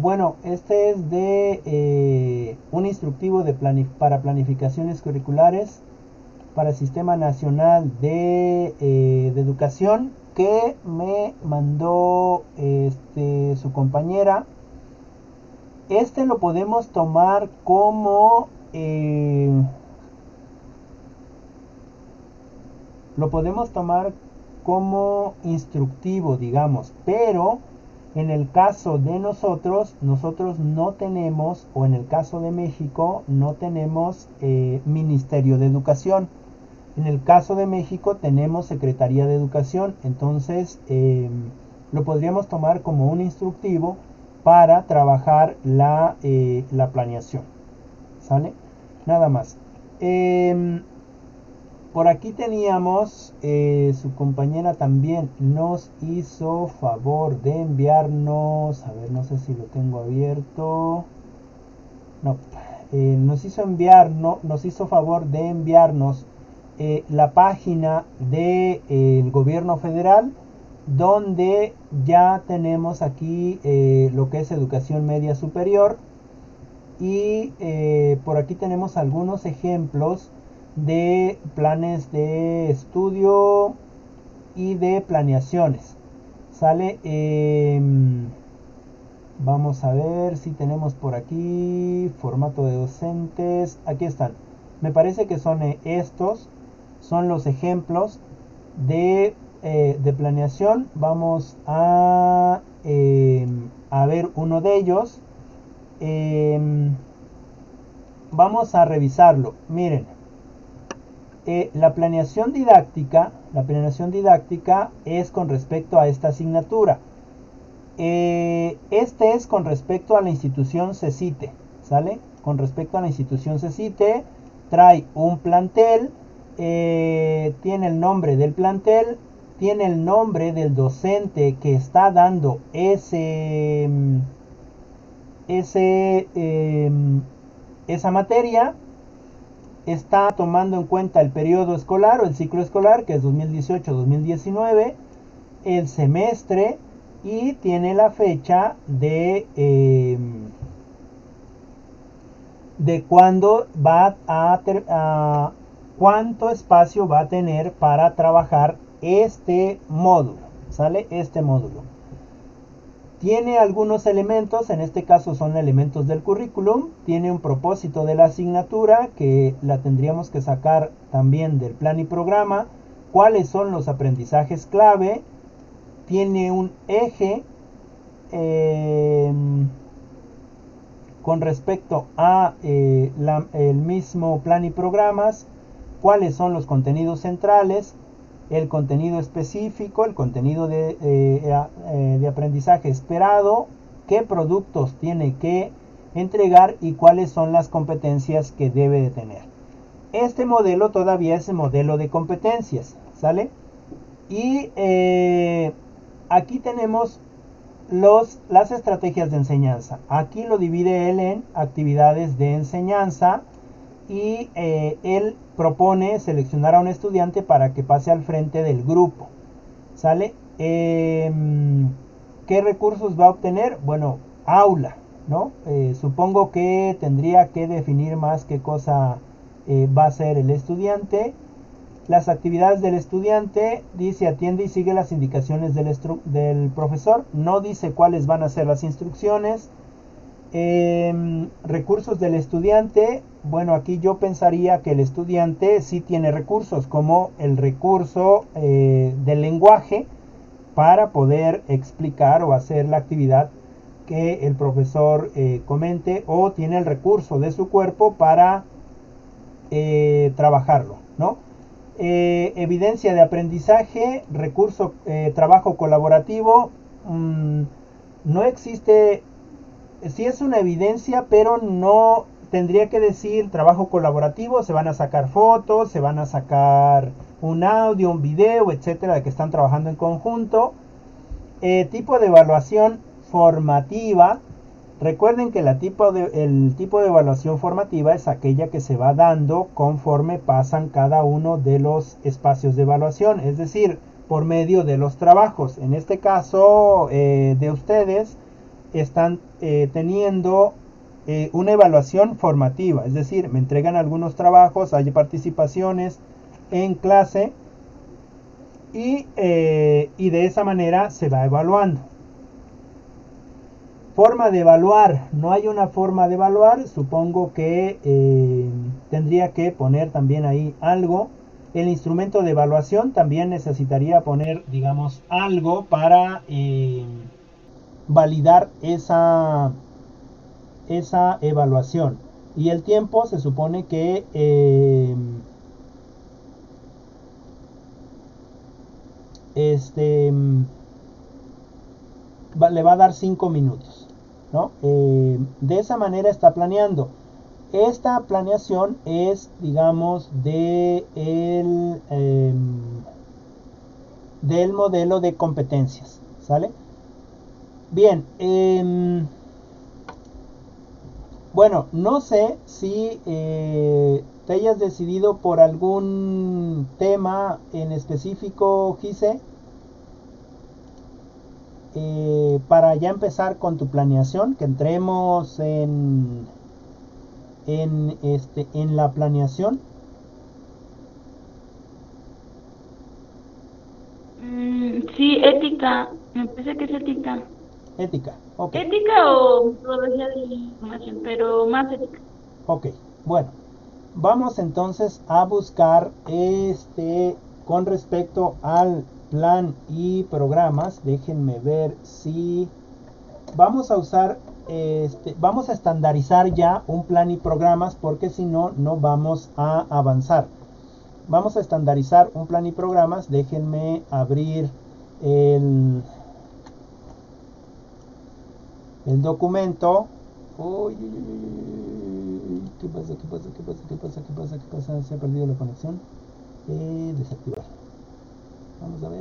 bueno, este es de un instructivo para planificaciones curriculares para el Sistema Nacional de Educación que me mandó su compañera. Este lo podemos tomar como instructivo, digamos, pero en el caso de nosotros no tenemos, o en el caso de México, no tenemos Ministerio de Educación. En el caso de México tenemos Secretaría de Educación, entonces lo podríamos tomar como un instructivo para trabajar la planeación. ¿Sale? Nada más. Por aquí teníamos, su compañera también nos hizo favor de enviarnos, a ver, no sé si lo tengo abierto, no, nos hizo favor de enviarnos la página del gobierno federal, donde ya tenemos aquí lo que es educación media superior, y por aquí tenemos algunos ejemplos de planes de estudio y de planeaciones. Sale. Vamos a ver si tenemos por aquí formato de docentes. Aquí están. Me parece que son estos. Son los ejemplos de planeación. Vamos a ver uno de ellos. Vamos a revisarlo. Miren. La planeación didáctica es con respecto a esta asignatura. Este es con respecto a la institución CECITE, ¿sale? Con respecto a la institución CECITE, trae un plantel, tiene el nombre del plantel, tiene el nombre del docente que está dando esa materia. Está tomando en cuenta el periodo escolar o el ciclo escolar, que es 2018-2019, el semestre, y tiene la fecha de cuándo va a cuánto espacio va a tener para trabajar este módulo, ¿sale? Este módulo tiene algunos elementos, en este caso son elementos del currículum, tiene un propósito de la asignatura que la tendríamos que sacar también del plan y programa, cuáles son los aprendizajes clave, tiene un eje con respecto a el mismo plan y programas, cuáles son los contenidos centrales, el contenido específico, el contenido de aprendizaje esperado, qué productos tiene que entregar y cuáles son las competencias que debe de tener. Este modelo todavía es el modelo de competencias, ¿sale? Y aquí tenemos las estrategias de enseñanza. Aquí lo divide él en actividades de enseñanza y él propone seleccionar a un estudiante para que pase al frente del grupo. ¿Sale? ¿Qué recursos va a obtener? Bueno, aula, ¿no? Supongo que tendría que definir más qué cosa va a hacer el estudiante. Las actividades del estudiante, dice atiende y sigue las indicaciones del profesor. No dice cuáles van a ser las instrucciones. Recursos del estudiante. Bueno, aquí yo pensaría que el estudiante sí tiene recursos, como el recurso del lenguaje para poder explicar o hacer la actividad que el profesor comente, o tiene el recurso de su cuerpo para trabajarlo, ¿no? Evidencia de aprendizaje, recurso, trabajo colaborativo. No existe, sí es una evidencia, pero no tendría que decir trabajo colaborativo. Se van a sacar fotos, se van a sacar un audio, un video, etcétera, de que están trabajando en conjunto. Tipo de evaluación formativa. Recuerden que el tipo de evaluación formativa es aquella que se va dando conforme pasan cada uno de los espacios de evaluación, es decir, por medio de los trabajos. En este caso de ustedes, están teniendo una evaluación formativa, es decir, me entregan algunos trabajos, hay participaciones en clase y de esa manera se va evaluando. Forma de evaluar, no hay una forma de evaluar, supongo que tendría que poner también ahí algo. El instrumento de evaluación también necesitaría poner, digamos, algo para validar esa evaluación. Y el tiempo se supone que le va a dar 5 minutos, ¿no? De esa manera está planeando. Esta planeación es, digamos, del modelo de competencias, ¿sale? Bien, bueno, no sé si te hayas decidido por algún tema en específico, Gise, para ya empezar con tu planeación, que entremos en la planeación. Sí, ética. Me parece que es ética. Ética, ok. Ética o metodología de la información, pero más ética. Ok, bueno, vamos entonces a buscar con respecto al plan y programas. Déjenme ver si vamos a usar vamos a estandarizar ya un plan y programas, porque si no, no vamos a avanzar. Vamos a estandarizar un plan y programas. Déjenme abrir el, el documento. Uy, ¿qué pasa? ¿Qué pasa? ¿Qué pasa? ¿Qué pasa? ¿Qué pasa? ¿Qué pasa? Se ha perdido la conexión. Desactivar. Vamos a ver.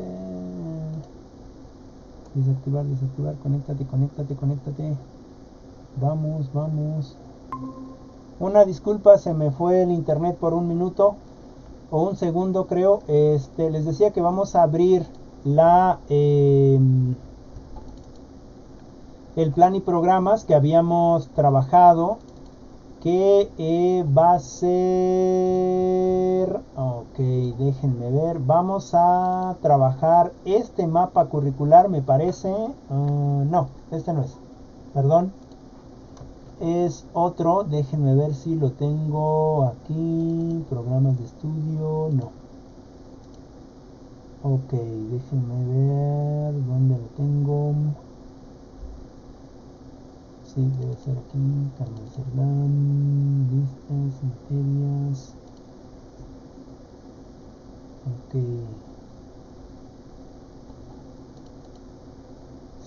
Desactivar, desactivar. Conéctate, conéctate, conéctate. Vamos, vamos. Una disculpa, se me fue el internet por un minuto o un segundo, creo. Les decía que vamos a abrir el plan y programas que habíamos trabajado, que va a ser, ok, déjenme ver, vamos a trabajar este mapa curricular, me parece. No, este no es, perdón, es otro. Déjenme ver si lo tengo aquí. Programas de estudio, no. Ok, déjenme ver dónde lo tengo. Sí, debe ser aquí. Carmen Cerdán, listas, materias. Ok.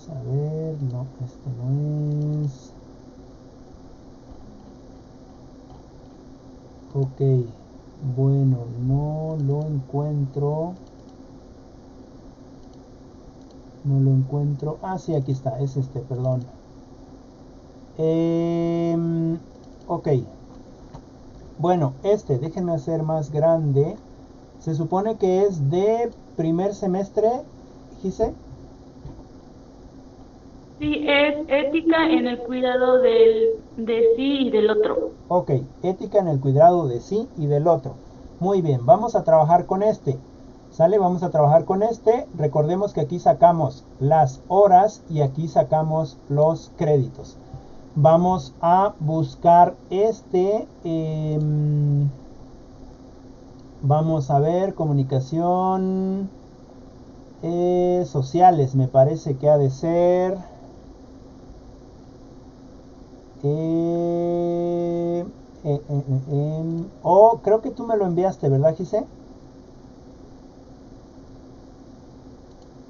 Saber, no, este no es. Ok, bueno, no lo encuentro. No lo encuentro. Ah, sí, aquí está, es perdón. Ok. Bueno, déjenme hacer más grande. Se supone que es de primer semestre, Gise. Sí, es ética en el cuidado de sí y del otro. Ok, ética en el cuidado de sí y del otro. Muy bien, vamos a trabajar con ¿Sale? Vamos a trabajar con Recordemos que aquí sacamos las horas y aquí sacamos los créditos. Vamos a buscar vamos a ver, comunicación sociales, me parece que ha de ser. Creo que tú me lo enviaste, ¿verdad, Gise?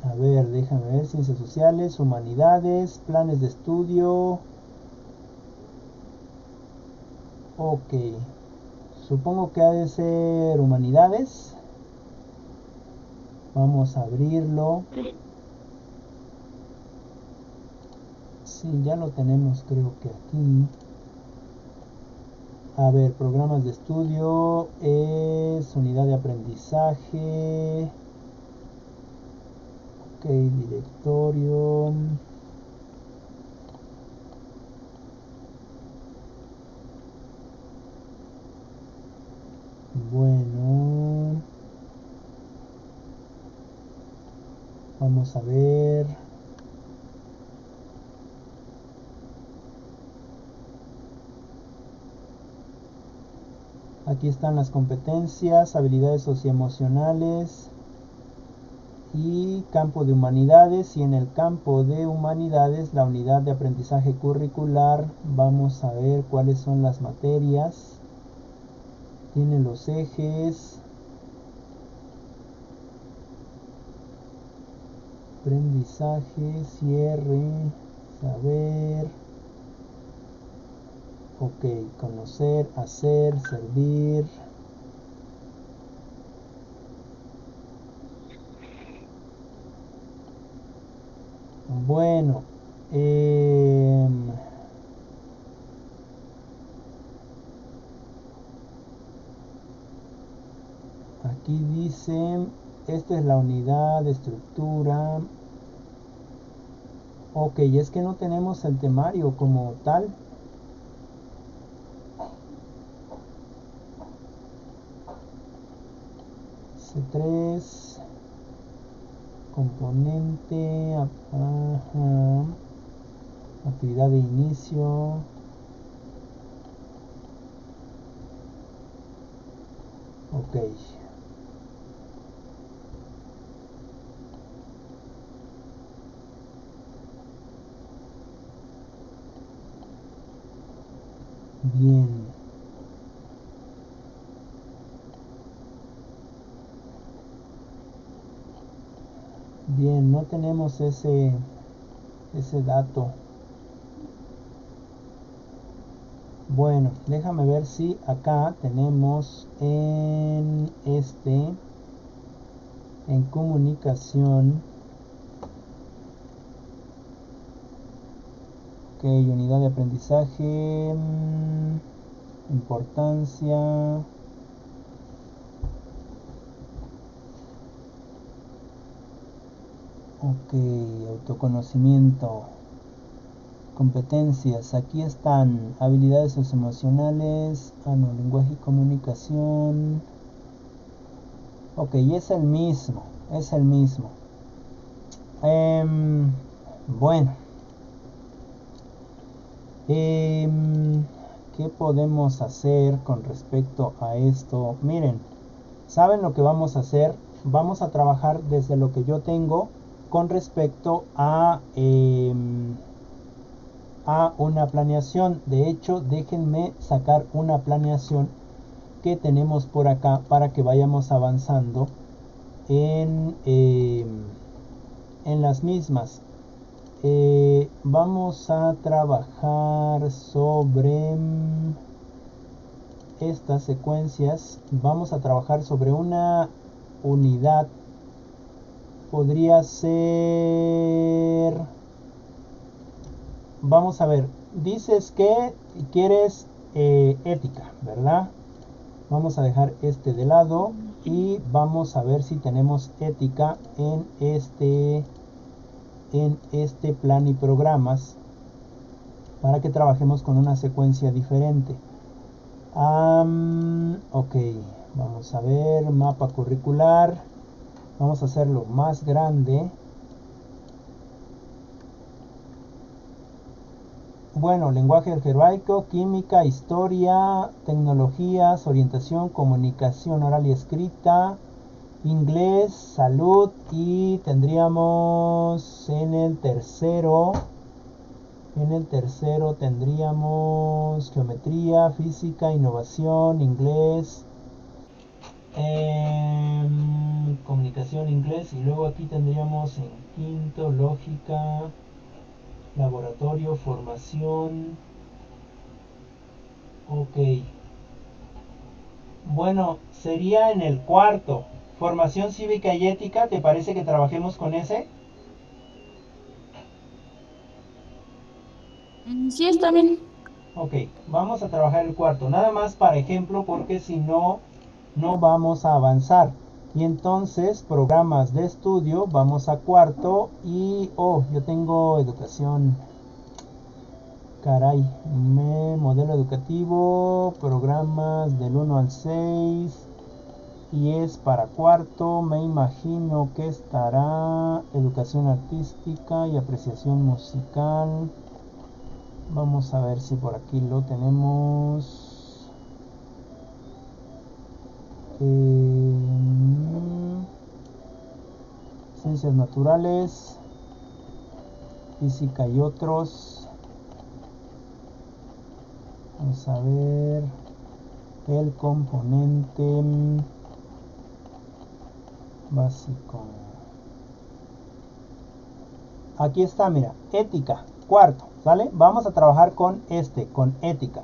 A ver, déjame ver, ciencias sociales, humanidades, planes de estudio. Ok, supongo que ha de ser humanidades. Vamos a abrirlo. Sí. Sí, ya lo tenemos, creo que aquí. A ver, programas de estudio, es unidad de aprendizaje. Ok, directorio. Bueno, vamos a ver. Aquí están las competencias, habilidades socioemocionales y campo de humanidades. Y en el campo de humanidades, la unidad de aprendizaje curricular, vamos a ver cuáles son las materias. Tiene los ejes, aprendizaje, cierre, saber, ok, conocer, hacer, servir. Bueno, aquí dice, esta es la unidad de estructura. Ok, es que no tenemos el temario como tal. C3, componente, ajá, actividad de inicio. Ok. Bien. Bien, no tenemos ese dato. Bueno, déjame ver si acá tenemos en en comunicación. Ok, unidad de aprendizaje, importancia. Ok, autoconocimiento, competencias, aquí están, habilidades socioemocionales, lenguaje y comunicación. Ok, es el mismo, es el mismo. Bueno, ¿qué podemos hacer con respecto a esto? Miren, ¿saben lo que vamos a hacer? Vamos a trabajar desde lo que yo tengo con respecto a una planeación. De hecho, déjenme sacar una planeación que tenemos por acá para que vayamos avanzando en las mismas. Vamos a trabajar sobre estas secuencias. Vamos a trabajar sobre una unidad. Podría ser, vamos a ver, dices que quieres ética, ¿verdad? Vamos a dejar este de lado y vamos a ver si tenemos ética en este plan y programas para que trabajemos con una secuencia diferente. Ok, vamos a ver, mapa curricular. Vamos a hacerlo más grande. Bueno, lenguaje algebraico, química, historia, tecnologías, orientación, comunicación oral y escrita, inglés, salud, y tendríamos en el tercero tendríamos geometría, física, innovación, inglés, comunicación, inglés, y luego aquí tendríamos en quinto lógica, laboratorio, formación. Ok. Bueno, sería en el cuarto. Formación cívica y ética, ¿te parece que trabajemos con ese? Sí, está bien. Ok, vamos a trabajar el cuarto. Nada más para ejemplo, porque si no, no vamos a avanzar. Y entonces, programas de estudio, vamos a cuarto y... Oh, yo tengo educación. Caray, modelo educativo, programas del 1 al 6. y es para cuarto. Me imagino que estará educación artística y apreciación musical. Vamos a ver si por aquí lo tenemos. Ciencias naturales, física y otros. Vamos a ver el componente básico. Aquí está, mira, ética, cuarto, ¿sale? Vamos a trabajar con ética.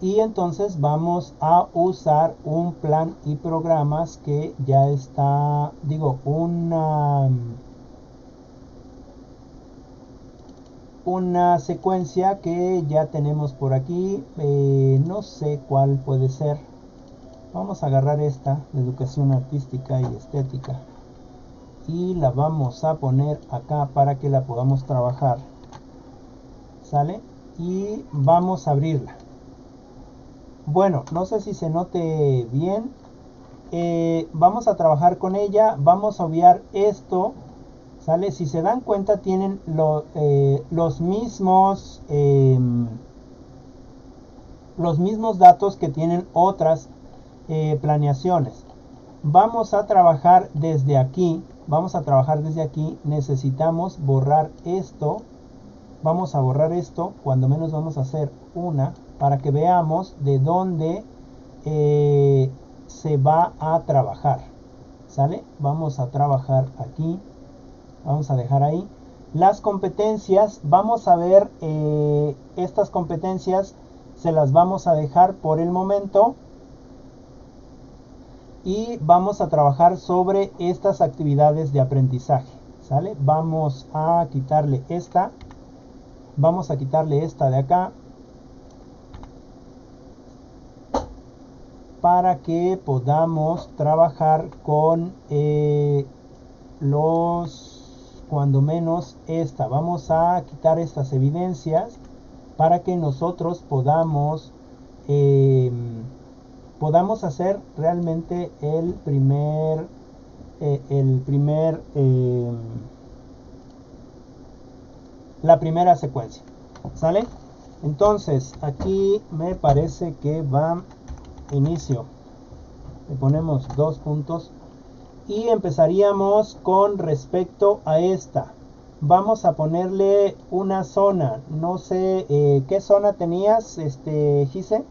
Y entonces vamos a usar un plan y programas que ya está, digo, una secuencia que ya tenemos por aquí. No sé cuál puede ser. Vamos a agarrar esta de educación artística y estética y la vamos a poner acá para que la podamos trabajar, ¿sale? Y vamos a abrirla. Bueno, no sé si se note bien. Vamos a trabajar con ella. Vamos a obviar esto, ¿sale? Si se dan cuenta, tienen los mismos datos que tienen otras planeaciones. Vamos a trabajar desde aquí. Necesitamos borrar esto. Vamos a borrar esto. Cuando menos vamos a hacer una para que veamos de dónde se va a trabajar, ¿sale? Vamos a trabajar aquí. Vamos a dejar ahí las competencias. Vamos a ver estas competencias se las vamos a dejar por el momento y vamos a trabajar sobre estas actividades de aprendizaje, ¿sale? Vamos a quitarle esta de acá para que podamos trabajar con cuando menos esta. Vamos a quitar estas evidencias para que nosotros podamos hacer realmente la primera secuencia, ¿sale? Entonces aquí me parece que va inicio, le ponemos 2 puntos y empezaríamos con respecto a esta. Vamos a ponerle una zona. No sé qué zona tenías, Gise.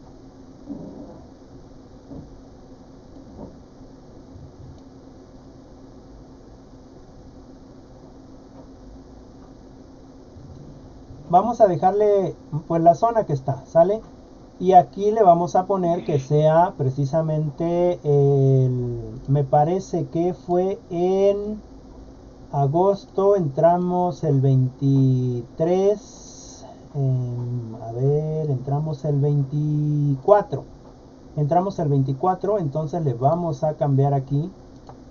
Vamos a dejarle pues la zona que está, ¿sale? Y aquí le vamos a poner que sea precisamente me parece que fue en agosto, entramos el 23, a ver, entramos el 24, entonces le vamos a cambiar aquí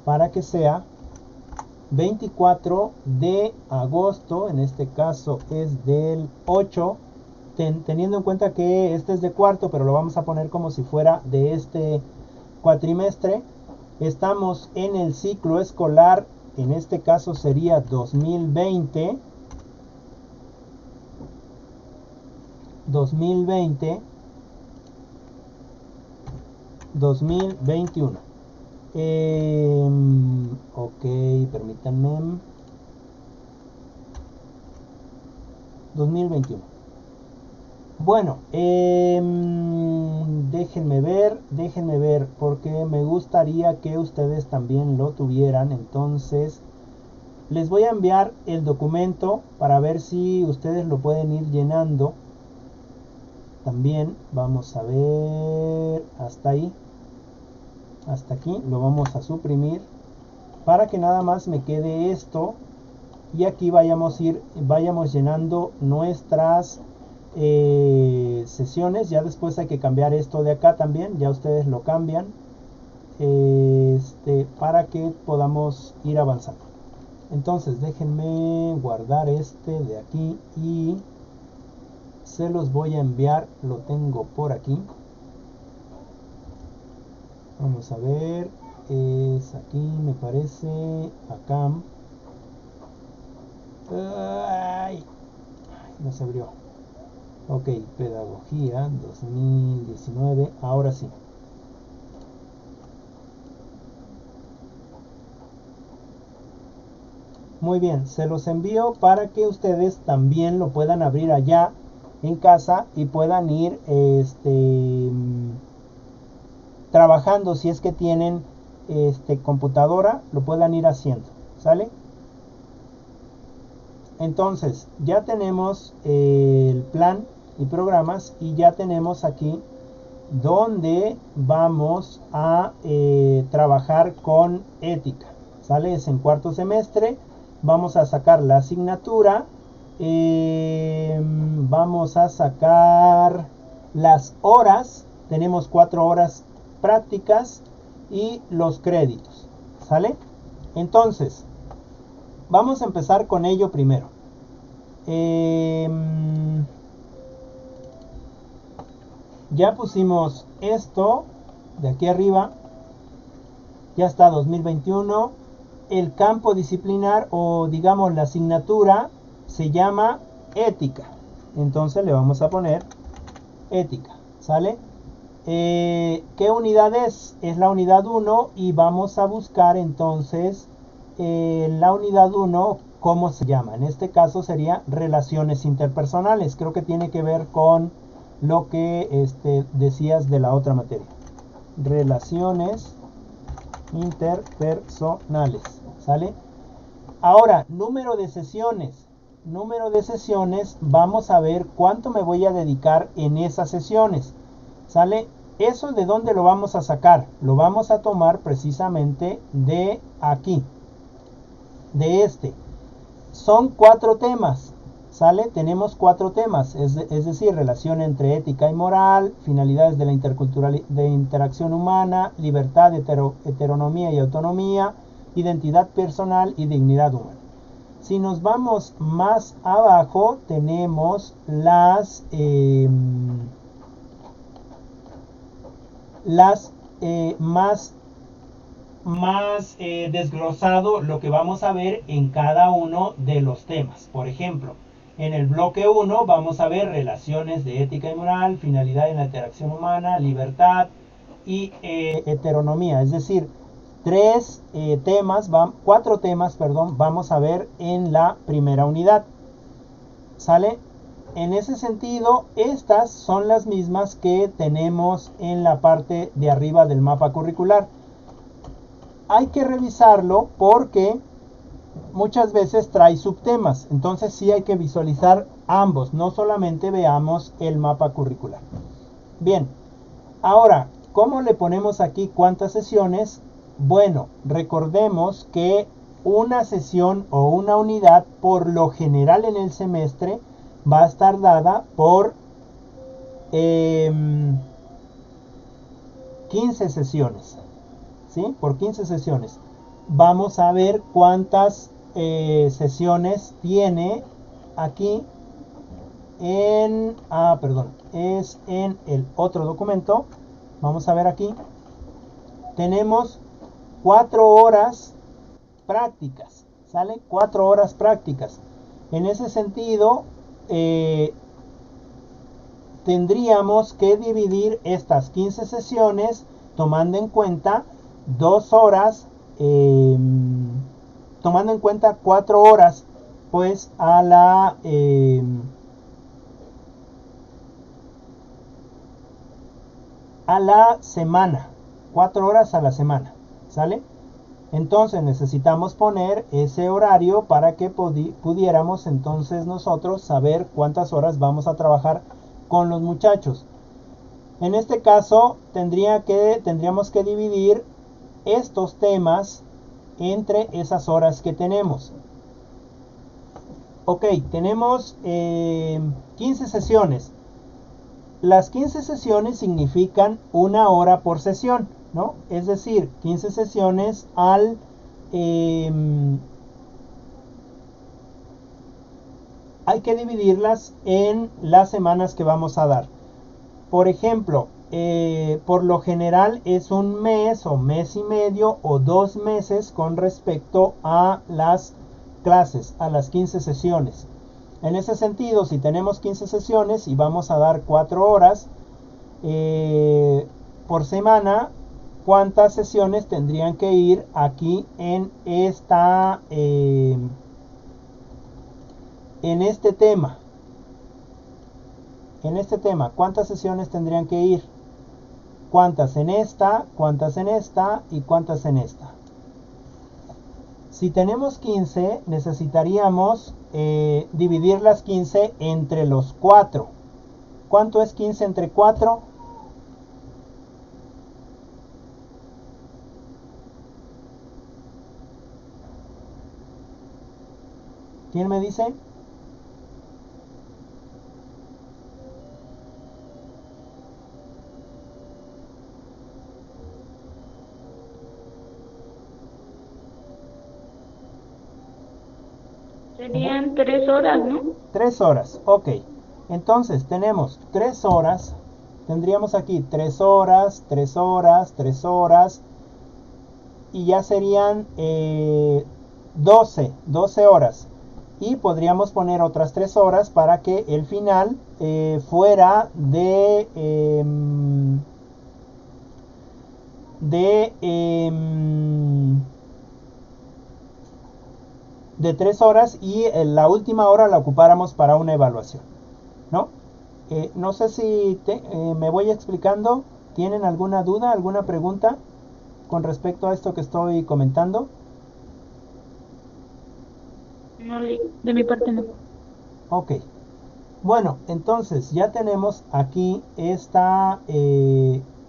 para que sea 24 de agosto, en este caso es del 8, teniendo en cuenta que este es de cuarto, pero lo vamos a poner como si fuera de este cuatrimestre. Estamos en el ciclo escolar, en este caso sería 2020, 2021. Ok, permítanme. 2021. Bueno, déjenme ver, porque me gustaría que ustedes también lo tuvieran. Entonces, les voy a enviar el documento para ver si ustedes lo pueden ir llenando. También vamos a ver hasta ahí. Hasta aquí lo vamos a suprimir para que nada más me quede esto y aquí vayamos llenando nuestras sesiones. Ya después hay que cambiar esto de acá también, ya ustedes lo cambian para que podamos ir avanzando. Entonces déjenme guardar este de aquí y se los voy a enviar. Lo tengo por aquí. Vamos a ver, es aquí, me parece, acá. Ay, no se abrió. Ok, pedagogía 2019, ahora sí. Muy bien, se los envío para que ustedes también lo puedan abrir allá en casa y puedan ir trabajando. Si es que tienen computadora, lo puedan ir haciendo, ¿sale? Entonces ya tenemos el plan y programas, y ya tenemos aquí donde vamos a trabajar con ética, ¿sale? Es en cuarto semestre. Vamos a sacar la asignatura, vamos a sacar las horas. Tenemos 4 horas prácticas y los créditos, ¿sale? Entonces vamos a empezar con ello primero. Ya pusimos esto de aquí arriba, ya está 2021. El campo disciplinar, o digamos la asignatura, se llama ética. Entonces le vamos a poner ética, ¿sale? ¿Qué unidad es? Es la unidad 1, y vamos a buscar entonces la unidad 1, ¿cómo se llama? En este caso sería relaciones interpersonales. Creo que tiene que ver con lo que decías de la otra materia. Relaciones interpersonales, ¿sale? Ahora, número de sesiones. Número de sesiones, vamos a ver cuánto me voy a dedicar en esas sesiones, ¿sale? ¿Eso de dónde lo vamos a sacar? Lo vamos a tomar precisamente de aquí, de este. Son 4 temas, ¿sale? Tenemos 4 temas, es decir, relación entre ética y moral, finalidades de la de interacción humana, libertad, heteronomía y autonomía, identidad personal y dignidad humana. Si nos vamos más abajo, tenemos más desglosado lo que vamos a ver en cada uno de los temas. Por ejemplo, en el bloque 1 vamos a ver relaciones de ética y moral, finalidad en la interacción humana, libertad y heteronomía. Es decir, 4 temas, perdón, vamos a ver en la primera unidad, ¿sale? En ese sentido, estas son las mismas que tenemos en la parte de arriba del mapa curricular. Hay que revisarlo porque muchas veces trae subtemas, entonces sí hay que visualizar ambos, no solamente veamos el mapa curricular. Bien, ahora, ¿cómo le ponemos aquí cuántas sesiones? Bueno, recordemos que una sesión o una unidad, por lo general en el semestre, va a estar dada por 15 sesiones, ¿sí? Por 15 sesiones. Vamos a ver cuántas sesiones tiene aquí es en el otro documento. Vamos a ver aquí. Tenemos 4 horas prácticas, ¿sale? 4 horas prácticas. En ese sentido, tendríamos que dividir estas 15 sesiones tomando en cuenta 2 horas, tomando en cuenta 4 horas, pues a la semana, 4 horas a la semana, ¿sale? Entonces necesitamos poner ese horario para que pudiéramos entonces nosotros saber cuántas horas vamos a trabajar con los muchachos. En este caso tendríamos que dividir estos temas entre esas horas que tenemos. Ok, tenemos 15 sesiones. Las 15 sesiones significan 1 hora por sesión, ¿no? Es decir, 15 sesiones hay que dividirlas en las semanas que vamos a dar. Por ejemplo, por lo general es un mes o mes y medio o 2 meses con respecto a las clases, a las 15 sesiones. En ese sentido, si tenemos 15 sesiones y vamos a dar 4 horas por semana, ¿cuántas sesiones tendrían que ir aquí en este tema? En este tema, ¿cuántas sesiones tendrían que ir? ¿Cuántas en esta? ¿Cuántas en esta? ¿Y cuántas en esta? Si tenemos 15, necesitaríamos dividir las 15 entre los 4. ¿Cuánto es 15 entre 4? ¿Quién me dice? Serían 3 horas, ¿no? 3 horas, ok. Entonces tenemos 3 horas. Tendríamos aquí 3 horas, 3 horas, 3 horas. Y ya serían 12 horas. Y podríamos poner otras 3 horas para que el final fuera de 3 horas y la última hora la ocupáramos para una evaluación, ¿no? No sé si me voy explicando. ¿Tienen alguna duda, alguna pregunta con respecto a esto que estoy comentando? No, de mi parte no. Ok. Bueno, entonces ya tenemos aquí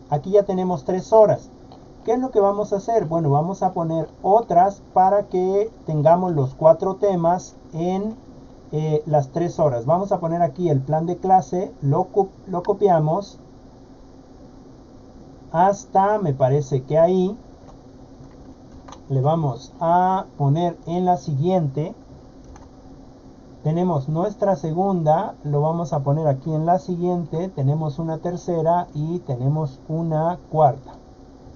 aquí ya tenemos 3 horas. ¿Qué es lo que vamos a hacer? Bueno, vamos a poner otras para que tengamos los 4 temas en las 3 horas. Vamos a poner aquí el plan de clase, lo copiamos hasta, me parece que ahí, le vamos a poner en la siguiente. Tenemos nuestra segunda, lo vamos a poner aquí en la siguiente, tenemos una tercera y tenemos una cuarta,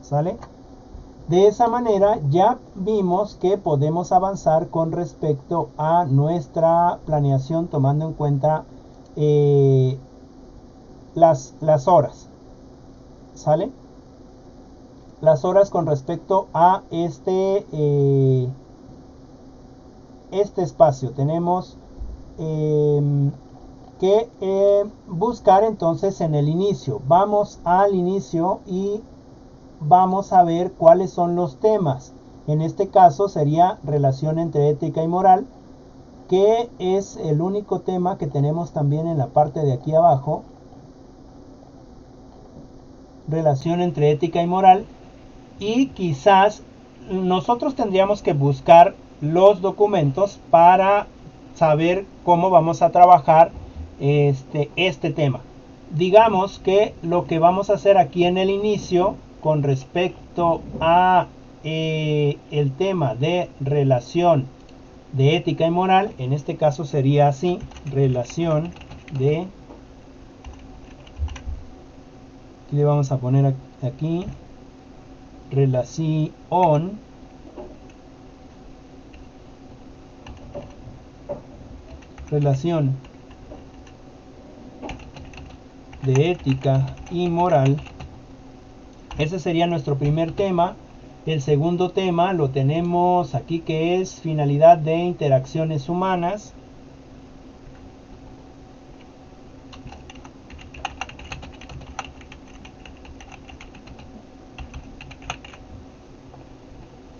¿sale? De esa manera ya vimos que podemos avanzar con respecto a nuestra planeación tomando en cuenta las horas, ¿sale? Las horas con respecto a este espacio. Tenemos que buscar entonces en el inicio. Vamos al inicio y vamos a ver cuáles son los temas. En este caso sería relación entre ética y moral, que es el único tema que tenemos también en la parte de aquí abajo. Relación entre ética y moral. Y quizás nosotros tendríamos que buscar los documentos para saber cómo vamos a trabajar este tema. Digamos que lo que vamos a hacer aquí en el inicio con respecto a el tema de relación de ética y moral, en este caso sería así: relación de, aquí le vamos a poner aquí relación de ética y moral. Ese sería nuestro primer tema. El segundo tema lo tenemos aquí, que es finalidad de interacciones humanas.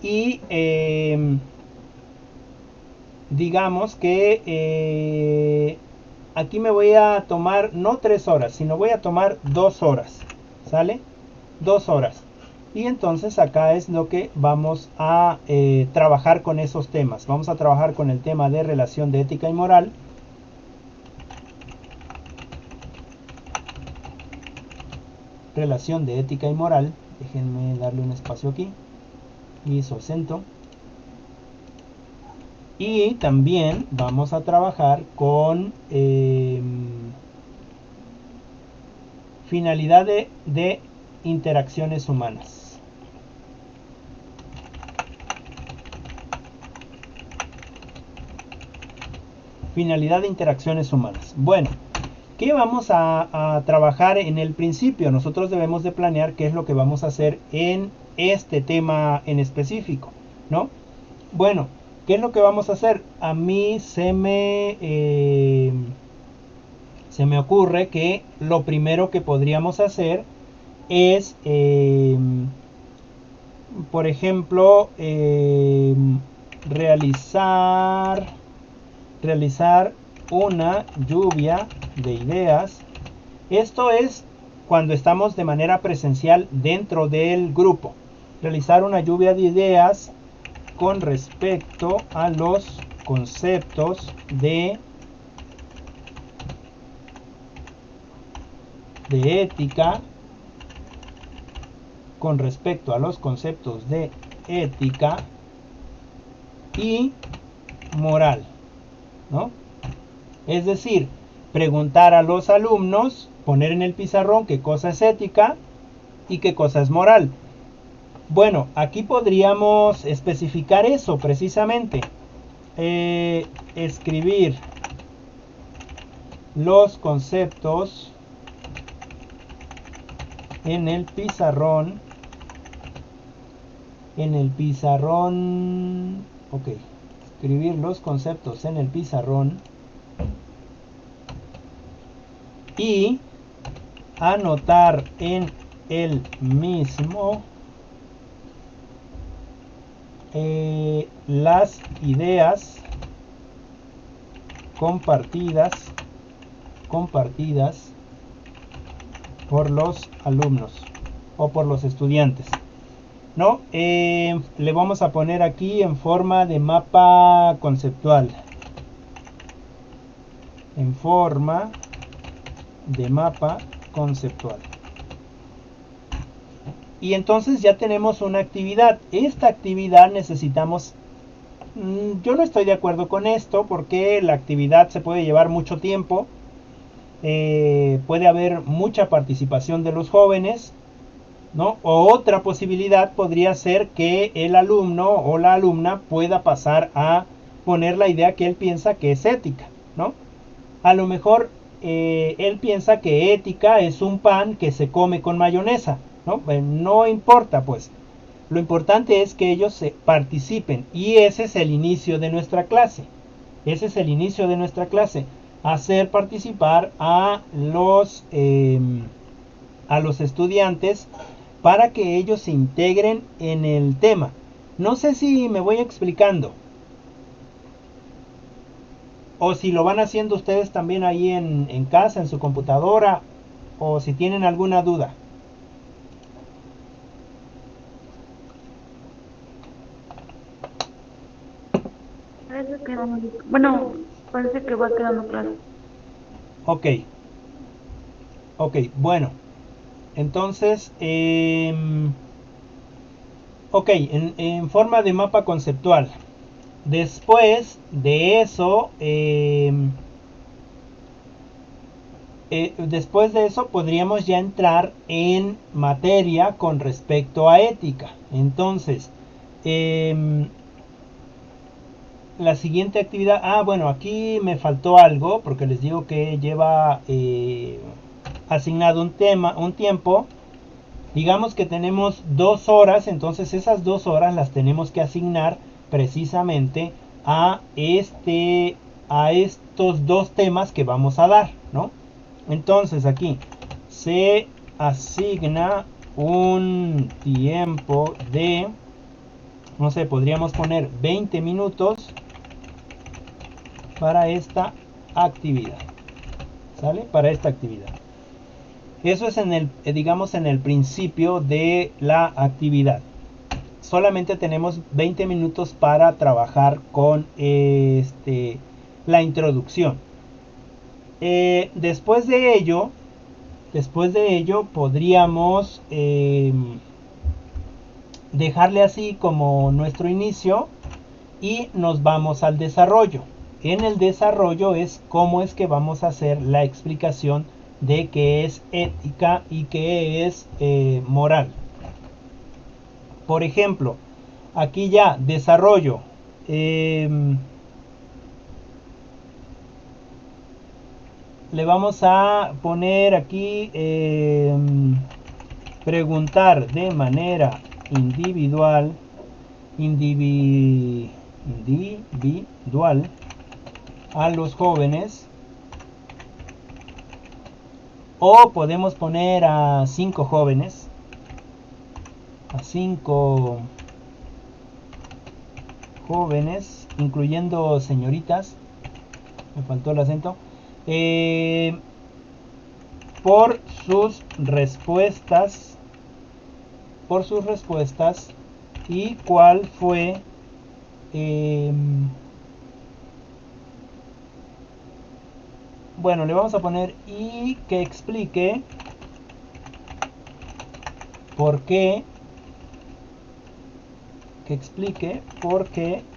Y digamos que aquí me voy a tomar no 3 horas, sino voy a tomar 2 horas, ¿sale? 2 horas. Y entonces acá es lo que vamos a trabajar con esos temas. Vamos a trabajar con el tema de relación de ética y moral. Relación de ética y moral. Déjenme darle un espacio aquí. Y eso acento. Y también vamos a trabajar con finalidad de interacciones humanas. Finalidad de interacciones humanas. Bueno, ¿qué vamos a trabajar en el principio? Nosotros debemos de planear qué es lo que vamos a hacer en este tema en específico, ¿no? Bueno, ¿qué es lo que vamos a hacer? A mí se me ocurre que lo primero que podríamos hacer es, por ejemplo, realizar una lluvia de ideas. Esto es cuando estamos de manera presencial dentro del grupo. Realizar una lluvia de ideas con respecto a los conceptos de ética, con respecto a los conceptos de ética y moral, ¿no? Es decir, preguntar a los alumnos, poner en el pizarrón qué cosa es ética y qué cosa es moral. Bueno, aquí podríamos especificar eso precisamente. Escribir los conceptos en el pizarrón. Ok. Escribir los conceptos en el pizarrón y anotar en el mismo las ideas compartidas por los alumnos o por los estudiantes, ¿no? Le vamos a poner aquí en forma de mapa conceptual. En forma de mapa conceptual. Y entonces ya tenemos una actividad. Esta actividad necesitamos... yo no estoy de acuerdo con esto porque la actividad se puede llevar mucho tiempo. Puede haber mucha participación de los jóvenes, ¿no? O otra posibilidad podría ser que el alumno o la alumna pueda pasar a poner la idea que él piensa que es ética, ¿no? A lo mejor él piensa que ética es un pan que se come con mayonesa, ¿no? No importa, pues. Lo importante es que ellos participen y ese es el inicio de nuestra clase. Ese es el inicio de nuestra clase. Hacer participar a los estudiantes para que ellos se integren en el tema. No sé si me voy explicando. O si lo van haciendo ustedes también ahí en casa, en su computadora. O si tienen alguna duda. Bueno, parece que va quedando claro. Ok. Ok, bueno. Entonces, ok, en forma de mapa conceptual. Después de eso, podríamos ya entrar en materia con respecto a ética. Entonces, la siguiente actividad, bueno, aquí me faltó algo porque les digo que lleva asignado un tiempo. Digamos que tenemos 2 horas, entonces esas 2 horas las tenemos que asignar precisamente a estos 2 temas que vamos a dar, ¿no? Entonces aquí se asigna un tiempo de, no sé, podríamos poner 20 minutos para esta actividad, ¿sale? Para esta actividad. Eso es digamos en el principio de la actividad. Solamente tenemos 20 minutos para trabajar con la introducción. Después de ello podríamos dejarle así como nuestro inicio y nos vamos al desarrollo. En el desarrollo es cómo es que vamos a hacer la explicación de qué es ética y qué es moral. Por ejemplo, aquí ya desarrollo. Le vamos a poner aquí preguntar de manera individual a los jóvenes, o podemos poner a 5 jóvenes, a 5 jóvenes, incluyendo señoritas, me faltó el acento, por sus respuestas y cuál fue bueno, le vamos a poner y que explique por qué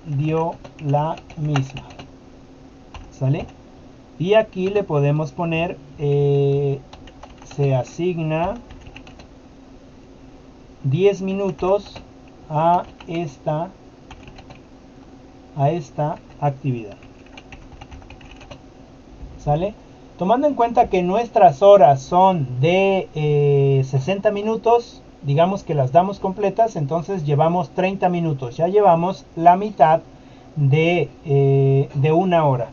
dio la misma, ¿sale? Y aquí le podemos poner se asigna 10 minutos a esta actividad, ¿sale? Tomando en cuenta que nuestras horas son de 60 minutos, digamos que las damos completas, entonces llevamos 30 minutos, ya llevamos la mitad de una hora.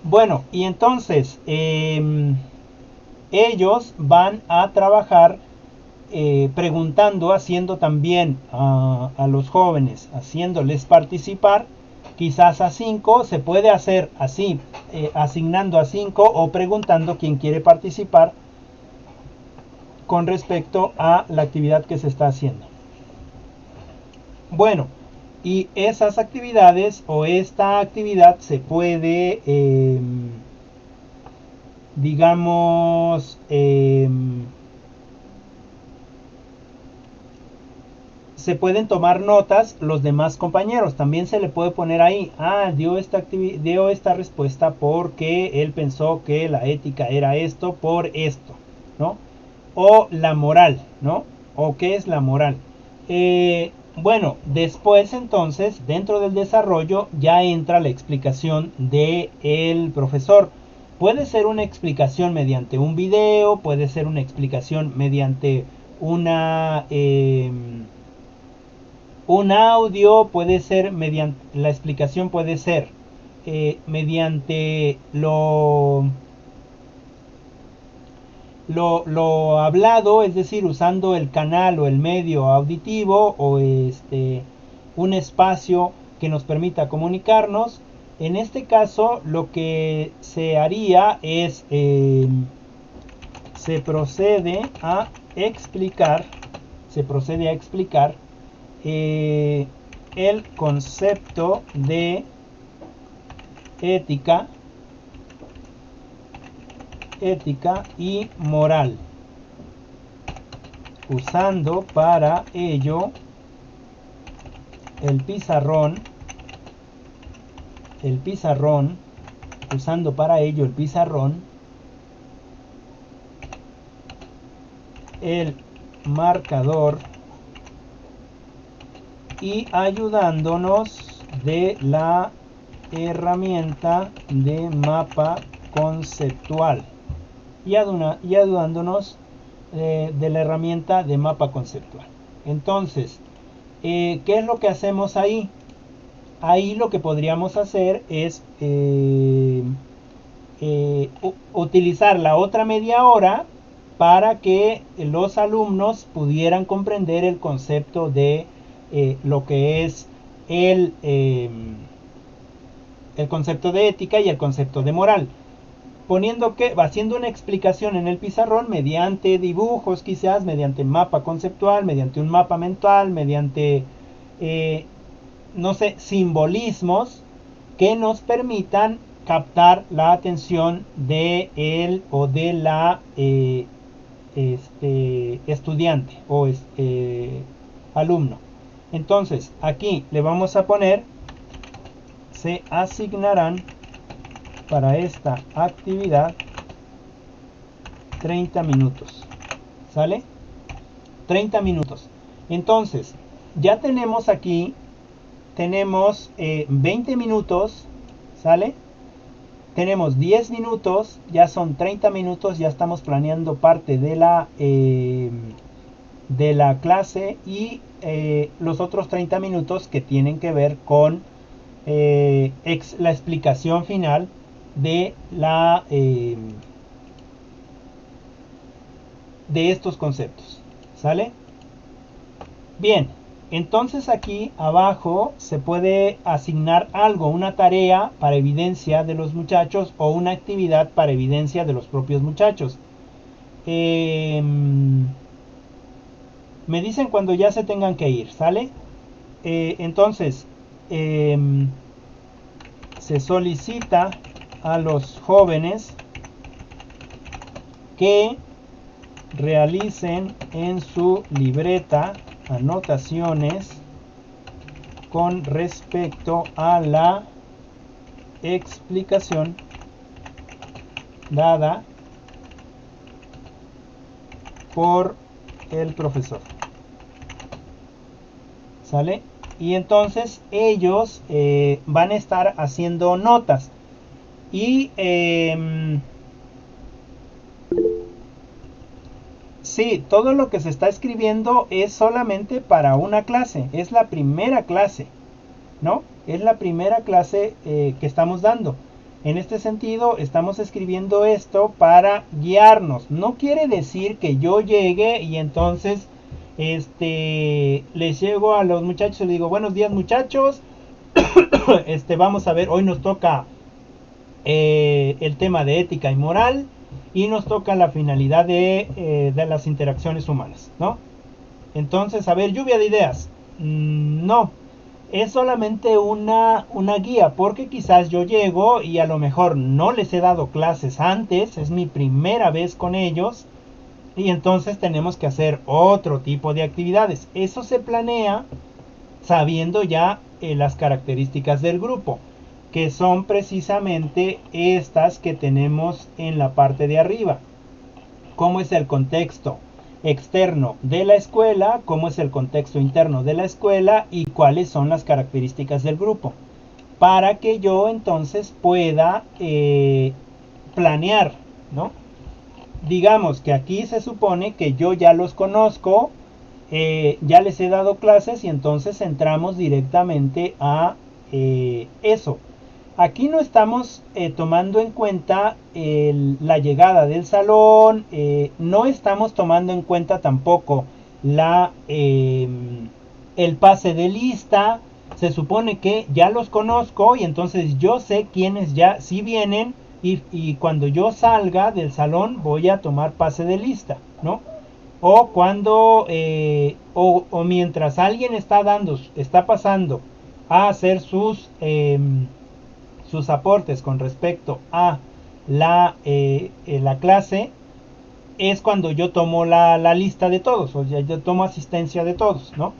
Bueno, y entonces ellos van a trabajar preguntando, haciendo también a los jóvenes, haciéndoles participar, quizás a 5, se puede hacer así, asignando a 5 o preguntando quién quiere participar con respecto a la actividad que se está haciendo. Bueno, y esas actividades o esta actividad se puede, digamos, se pueden tomar notas los demás compañeros. También se le puede poner ahí, dio esta respuesta porque él pensó que la ética era esto por esto, ¿no? O la moral, ¿no? O qué es la moral. Bueno, después entonces, dentro del desarrollo, ya entra la explicación del profesor. Puede ser una explicación mediante un video, puede ser una explicación mediante una... un audio, puede ser mediante, la explicación puede ser mediante lo hablado, es decir, usando el canal o el medio auditivo o un espacio que nos permita comunicarnos. En este caso, lo que se haría es se procede a explicar el concepto de ética y moral, usando para ello el pizarrón, usando para ello el pizarrón, el marcador y ayudándonos de la herramienta de mapa conceptual y ayudándonos de la herramienta de mapa conceptual. Entonces, ¿qué es lo que hacemos ahí? Ahí lo que podríamos hacer es utilizar la otra media hora para que los alumnos pudieran comprender el concepto de lo que es el concepto de ética y el concepto de moral, haciendo una explicación en el pizarrón mediante dibujos, quizás mediante mapa conceptual, mediante un mapa mental, mediante no sé, simbolismos que nos permitan captar la atención de él o de la estudiante o alumno. Entonces aquí le vamos a poner, se asignarán para esta actividad 30 minutos. ¿Sale? 30 minutos. Entonces, ya tenemos aquí, tenemos 20 minutos, ¿sale? Tenemos 10 minutos, ya son 30 minutos, ya estamos planeando parte de la clase y los otros 30 minutos que tienen que ver con la explicación final de de estos conceptos. ¿Sale? Bien, entonces aquí abajo se puede asignar algo, una tarea para evidencia de los muchachos o una actividad para evidencia de los propios muchachos. Me dicen cuando ya se tengan que ir, ¿sale? Entonces, se solicita a los jóvenes que realicen en su libreta anotaciones con respecto a la explicación dada por el profesor. ¿Sale? Y entonces ellos van a estar haciendo notas y sí, todo lo que se está escribiendo es solamente para una clase, es la primera clase, ¿no? Es la primera clase que estamos dando. En este sentido, estamos escribiendo esto para guiarnos. No quiere decir que yo llegue y entonces les llego a los muchachos y les digo, buenos días muchachos, vamos a ver, hoy nos toca el tema de ética y moral. Y nos toca la finalidad de las interacciones humanas, ¿no? Entonces, a ver, lluvia de ideas. No, es solamente una guía, porque quizás yo llego y a lo mejor no les he dado clases antes, es mi primera vez con ellos, y entonces tenemos que hacer otro tipo de actividades. Eso se planea sabiendo ya las características del grupo, que son precisamente estas que tenemos en la parte de arriba. ¿Cómo es el contexto externo de la escuela? ¿Cómo es el contexto interno de la escuela? ¿Y cuáles son las características del grupo? Para que yo entonces pueda planear, ¿no? Digamos que aquí se supone que yo ya los conozco, ya les he dado clases y entonces entramos directamente a eso. Aquí no estamos tomando en cuenta la llegada del salón, no estamos tomando en cuenta tampoco el pase de lista. Se supone que ya los conozco y entonces yo sé quiénes ya sí vienen y cuando yo salga del salón voy a tomar pase de lista, ¿no? O cuando o mientras alguien está pasando a hacer sus aportes con respecto a la clase, es cuando yo tomo la lista de todos, o sea, yo tomo asistencia de todos, ¿no?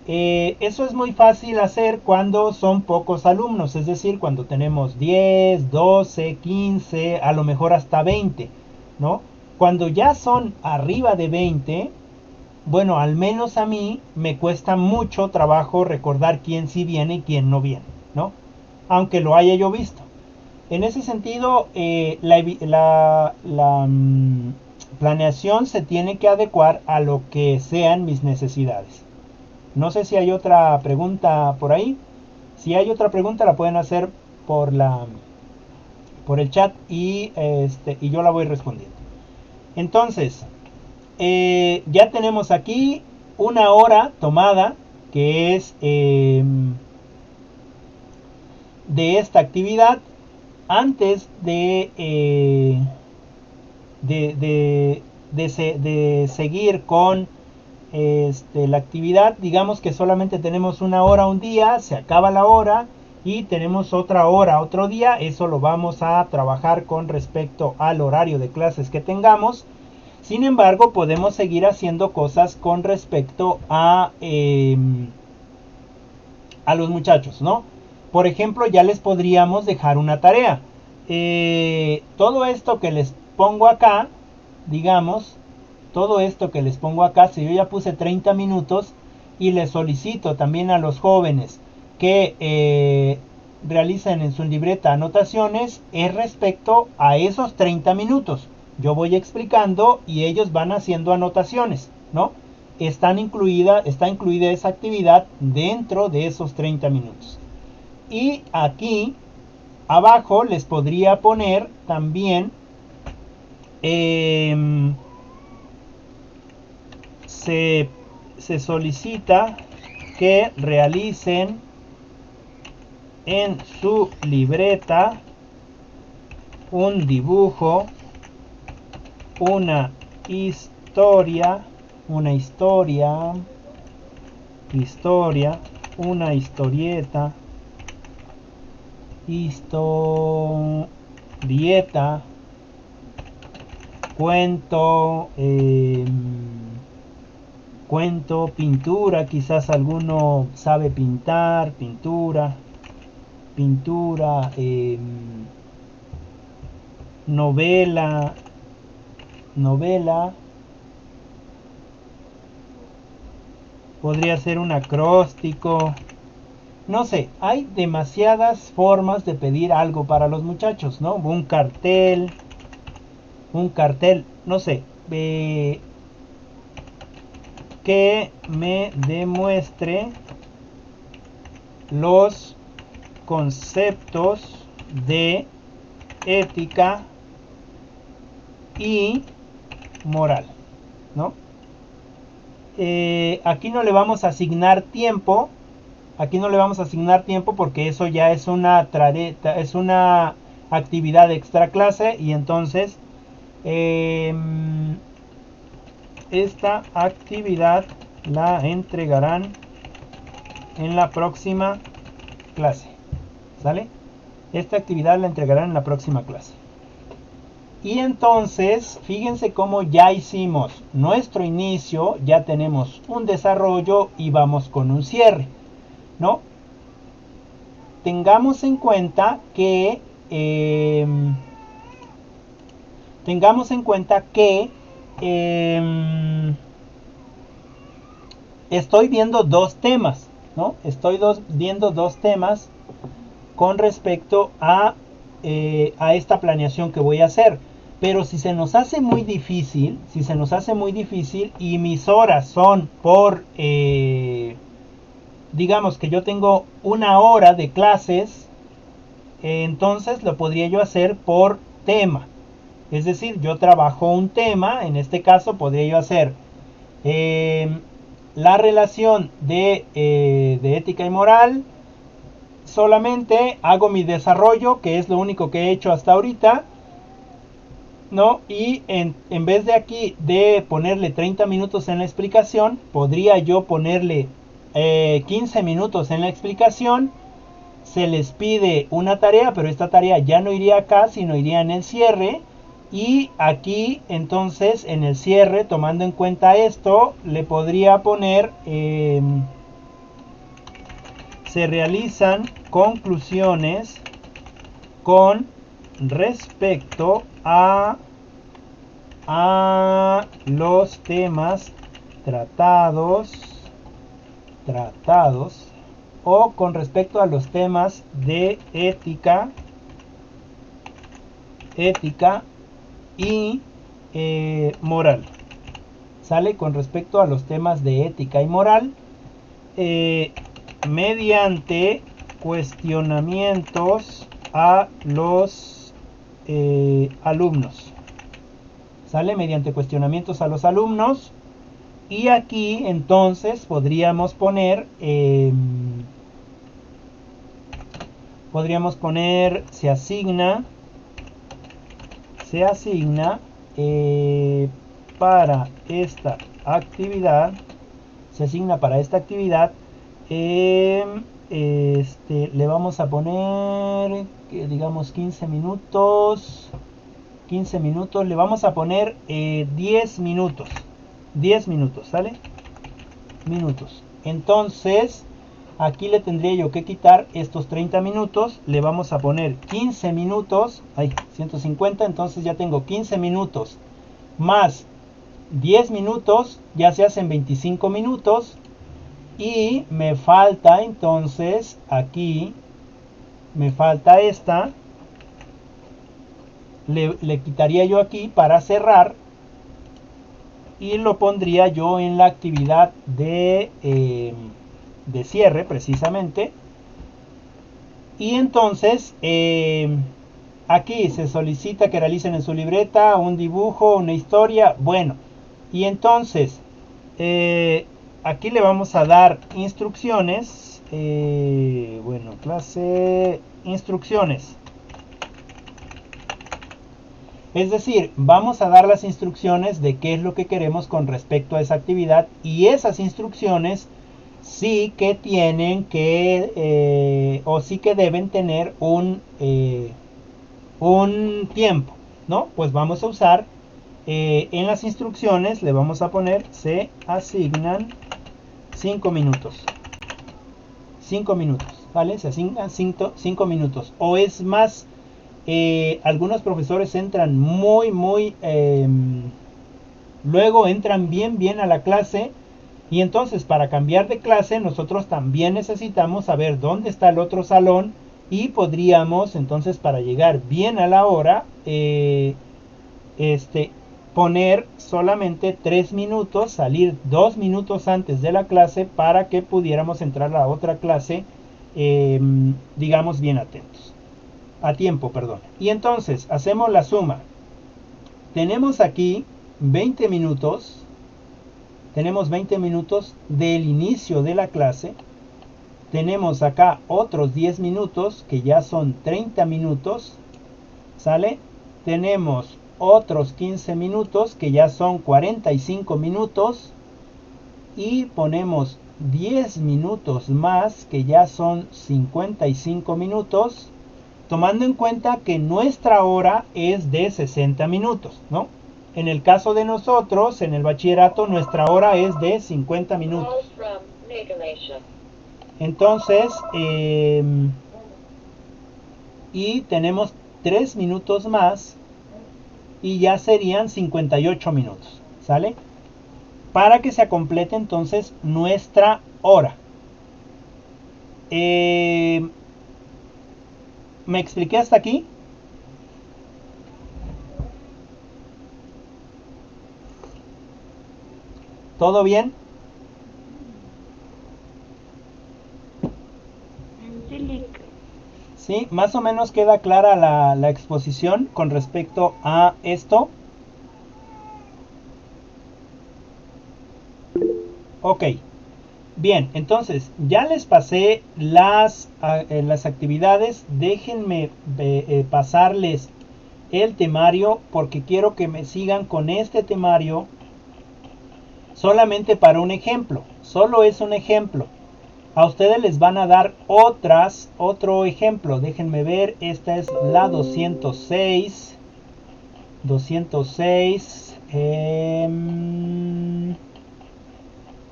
Eso es muy fácil hacer cuando son pocos alumnos, es decir, cuando tenemos 10, 12, 15, a lo mejor hasta 20, ¿no? Cuando ya son arriba de 20, bueno, al menos a mí me cuesta mucho trabajo recordar quién sí viene y quién no viene, ¿no? Aunque lo haya yo visto. En ese sentido, la planeación se tiene que adecuar a lo que sean mis necesidades. No sé si hay otra pregunta por ahí. Si hay otra pregunta la pueden hacer por el chat y yo la voy respondiendo. Entonces, ya tenemos aquí una hora tomada, que es de esta actividad. Antes de seguir con la actividad, digamos que solamente tenemos una hora un día, se acaba la hora y tenemos otra hora otro día. Eso lo vamos a trabajar con respecto al horario de clases que tengamos. Sin embargo, podemos seguir haciendo cosas con respecto a los muchachos, ¿no? Por ejemplo, ya les podríamos dejar una tarea. todo esto que les pongo acá, digamos, todo esto que les pongo acá, si yo ya puse 30 minutos y les solicito también a los jóvenes que realicen en su libreta anotaciones, es respecto a esos 30 minutos. Yo voy explicando y ellos van haciendo anotaciones, ¿no? Está incluida esa actividad dentro de esos 30 minutos. Y aquí abajo les podría poner también se solicita que realicen en su libreta un dibujo, una historia, una historieta, cuento, pintura, quizás alguno sabe pintar, pintura, novela, podría ser un acróstico, no sé, hay demasiadas formas de pedir algo para los muchachos, ¿no? Un cartel, no sé, que me demuestre los conceptos de ética y moral, ¿no? Aquí no le vamos a asignar tiempo. Porque eso ya es una actividad extra clase y entonces esta actividad la entregarán en la próxima clase. ¿Sale? Esta actividad la entregarán en la próxima clase. Y entonces, fíjense cómo ya hicimos nuestro inicio, ya tenemos un desarrollo y vamos con un cierre, ¿no? Tengamos en cuenta que estoy viendo dos temas, ¿no? Viendo dos temas con respecto a esta planeación que voy a hacer. Pero si se nos hace muy difícil, y mis horas son por, digamos que yo tengo una hora de clases, entonces lo podría yo hacer por tema. Es decir, yo trabajo un tema, en este caso podría yo hacer la relación de ética y moral. Solamente hago mi desarrollo, que es lo único que he hecho hasta ahorita, ¿no? Y en vez de aquí de ponerle 30 minutos en la explicación, podría yo ponerle 15 minutos en la explicación. Se les pide una tarea, pero esta tarea ya no iría acá, sino iría en el cierre. Y aquí entonces en el cierre, tomando en cuenta esto, le podría poner se realizan conclusiones con respecto a los temas tratados o con respecto a los temas de ética y moral. ¿Sale? Con respecto a los temas de ética y moral, mediante cuestionamientos a los alumnos. ¿Sale? Mediante cuestionamientos a los alumnos. Y aquí entonces podríamos poner se asigna para esta actividad, le vamos a poner digamos 15 minutos, le vamos a poner 10 minutos, ¿sale? Minutos. Entonces Aquí le tendría yo que quitar estos 30 minutos, le vamos a poner 15 minutos, 150, entonces ya tengo 15 minutos más 10 minutos, ya se hacen 25 minutos, y me falta entonces aquí, me falta esta, le quitaría yo aquí para cerrar, y lo pondría yo en la actividad de cierre precisamente. Y entonces aquí se solicita que realicen en su libreta un dibujo, una historia. Bueno, y entonces aquí le vamos a dar instrucciones. Bueno, clase instrucciones. Es decir, vamos a dar las instrucciones de qué es lo que queremos con respecto a esa actividad, y esas instrucciones sí que tienen que o sí que deben tener un tiempo, ¿no? Pues vamos a usar en las instrucciones, le vamos a poner se asignan 5 minutos. 5 minutos, ¿vale? Se asignan 5 minutos. O es más, algunos profesores entran luego entran bien a la clase, y entonces para cambiar de clase nosotros también necesitamos saber dónde está el otro salón, y podríamos entonces, para llegar bien a la hora, poner solamente 3 minutos, salir 2 minutos antes de la clase para que pudiéramos entrar a la otra clase, digamos, bien atentos. A tiempo, perdón. Y entonces hacemos la suma. Tenemos aquí 20 minutos. Tenemos 20 minutos del inicio de la clase. Tenemos acá otros 10 minutos que ya son 30 minutos. ¿Sale? Tenemos otros 15 minutos que ya son 45 minutos. Y ponemos 10 minutos más que ya son 55 minutos. Tomando en cuenta que nuestra hora es de 60 minutos, ¿no? En el caso de nosotros, en el bachillerato, nuestra hora es de 50 minutos. Entonces, y tenemos 3 minutos más, y ya serían 58 minutos, ¿sale? Para que se complete entonces nuestra hora. ¿Me expliqué hasta aquí? ¿Todo bien? Sí, más o menos queda clara la exposición con respecto a esto. Ok. Bien, entonces ya les pasé las actividades. Déjenme pasarles el temario, porque quiero que me sigan con este temario solamente para un ejemplo. Solo es un ejemplo. A ustedes les van a dar otro ejemplo. Déjenme ver, esta es la 206. 206.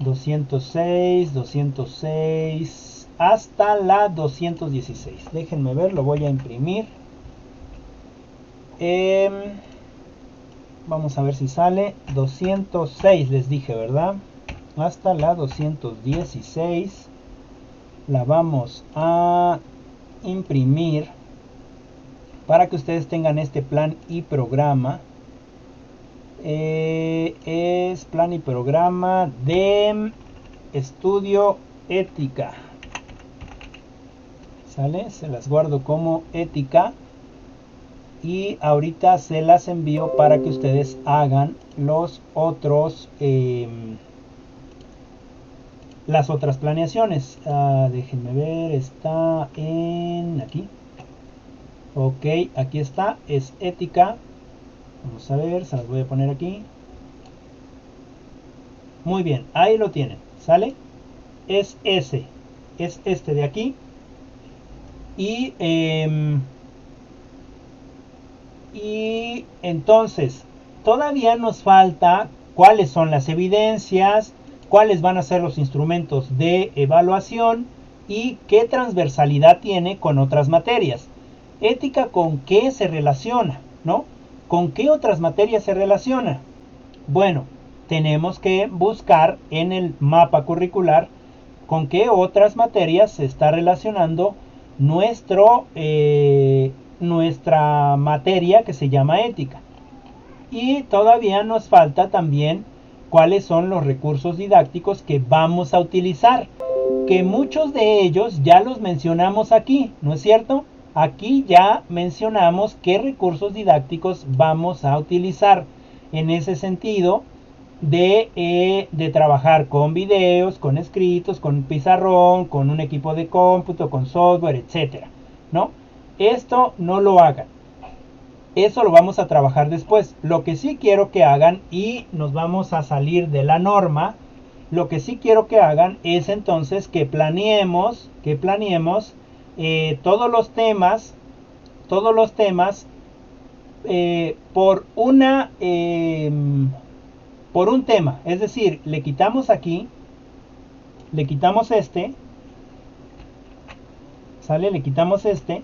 206 hasta la 216. Déjenme ver, lo voy a imprimir. Vamos a ver si sale. 206 les dije, ¿verdad? Hasta la 216 la vamos a imprimir para que ustedes tengan este plan y programa. Es plan y programa de estudio ética. ¿Sale? Se las guardo como ética, y ahorita se las envío para que ustedes hagan los otros las otras planeaciones. Déjenme ver, está en aquí. Ok, aquí está, es ética. Vamos a ver, se las voy a poner aquí. Muy bien, ahí lo tienen, ¿sale? Es ese, es este de aquí. Y entonces, todavía nos falta cuáles son las evidencias, cuáles van a ser los instrumentos de evaluación, y qué transversalidad tiene con otras materias. Ética, ¿con qué se relaciona? ¿No? ¿Con qué otras materias se relaciona? Bueno, tenemos que buscar en el mapa curricular con qué otras materias se está relacionando nuestra materia que se llama ética. Y todavía nos falta también cuáles son los recursos didácticos que vamos a utilizar, que muchos de ellos ya los mencionamos aquí, ¿no es cierto? Aquí ya mencionamos qué recursos didácticos vamos a utilizar en ese sentido de trabajar con videos, con escritos, con pizarrón, con un equipo de cómputo, con software, etcétera, ¿no? Esto no lo hagan. Eso lo vamos a trabajar después. Lo que sí quiero que hagan, y nos vamos a salir de la norma, lo que sí quiero que hagan es entonces que planeemos todos los temas por un tema. Es decir, le quitamos aquí, le quitamos este, ¿sale? Le quitamos este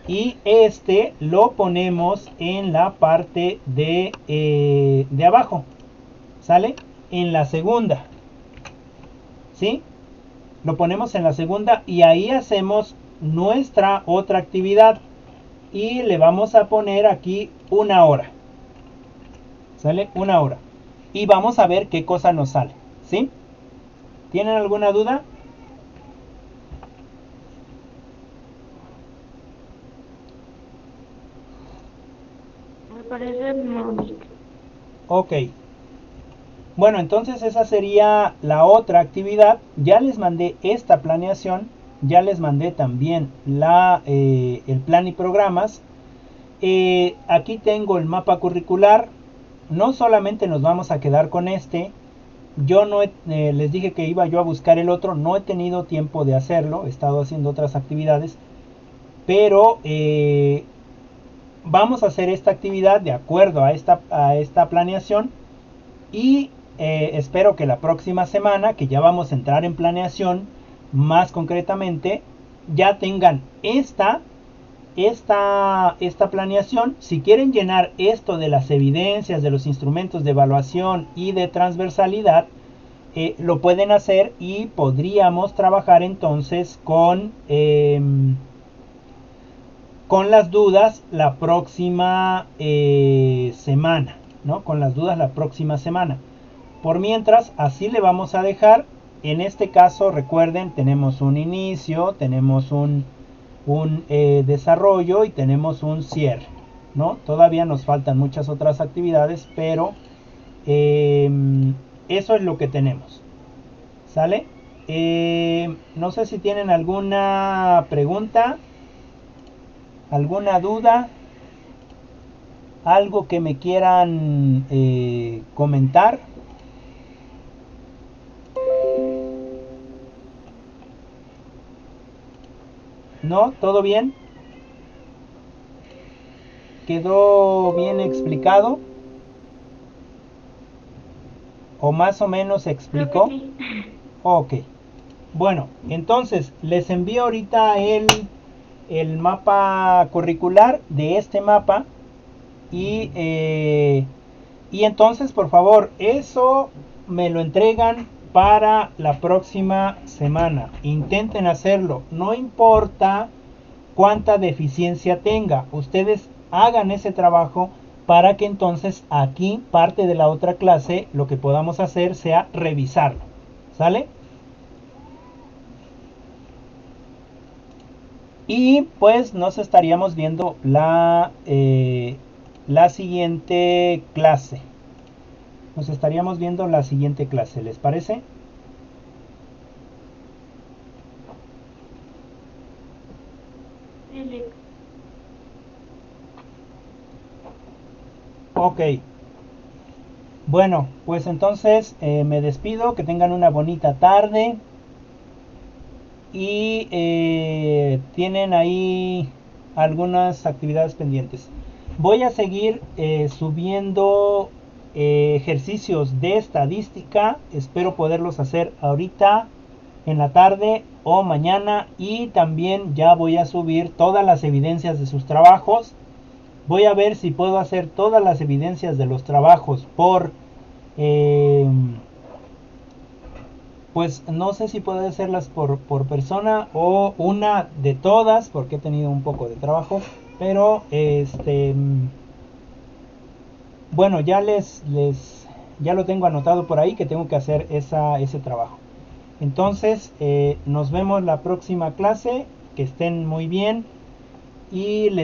y este lo ponemos en la parte de abajo, ¿sale? En la segunda, ¿sí? Lo ponemos en la segunda y ahí hacemos nuestra otra actividad y le vamos a poner aquí 1 hora, ¿sale? 1 hora y vamos a ver qué cosa nos sale, ¿sí? ¿Tienen alguna duda? Me parece muy... Ok. Bueno, entonces esa sería la otra actividad. Ya les mandé esta planeación. Ya les mandé también el plan y programas. Aquí tengo el mapa curricular. No solamente nos vamos a quedar con este. Yo no les dije que iba yo a buscar el otro. No he tenido tiempo de hacerlo. He estado haciendo otras actividades. Pero vamos a hacer esta actividad de acuerdo a esta planeación. Y espero que la próxima semana, que ya vamos a entrar en planeación, más concretamente, ya tengan esta planeación. Si quieren llenar esto de las evidencias, de los instrumentos de evaluación y de transversalidad, lo pueden hacer y podríamos trabajar entonces con las dudas la próxima semana, ¿no? Con las dudas la próxima semana. Por mientras, así le vamos a dejar. En este caso, recuerden, tenemos un inicio, tenemos un desarrollo y tenemos un cierre, ¿no? Todavía nos faltan muchas otras actividades, pero eso es lo que tenemos. ¿Sale? No sé si tienen alguna pregunta, alguna duda, algo que me quieran comentar. ¿No? ¿Todo bien? ¿Quedó bien explicado? ¿O más o menos se explicó? Sí. Ok. Bueno, entonces les envío ahorita el mapa curricular de este mapa. Y entonces, por favor, eso me lo entregan para la próxima semana. Intenten hacerlo. No importa cuánta deficiencia tenga. Ustedes hagan ese trabajo para que entonces aquí, parte de la otra clase, lo que podamos hacer sea revisarlo. ¿Sale? Y pues nos estaríamos viendo la siguiente clase. Nos estaríamos viendo la siguiente clase, ¿les parece? Sí. Ok. Bueno, pues entonces me despido. Que tengan una bonita tarde. Y tienen ahí algunas actividades pendientes. Voy a seguir subiendo ejercicios de estadística. Espero poderlos hacer ahorita en la tarde o mañana, y también ya voy a subir todas las evidencias de sus trabajos. Voy a ver si puedo hacer todas las evidencias de los trabajos por pues no sé si puedo hacerlas por persona o una de todas, porque he tenido un poco de trabajo, pero bueno, ya lo tengo anotado por ahí, que tengo que hacer ese trabajo. Entonces nos vemos la próxima clase, que estén muy bien y les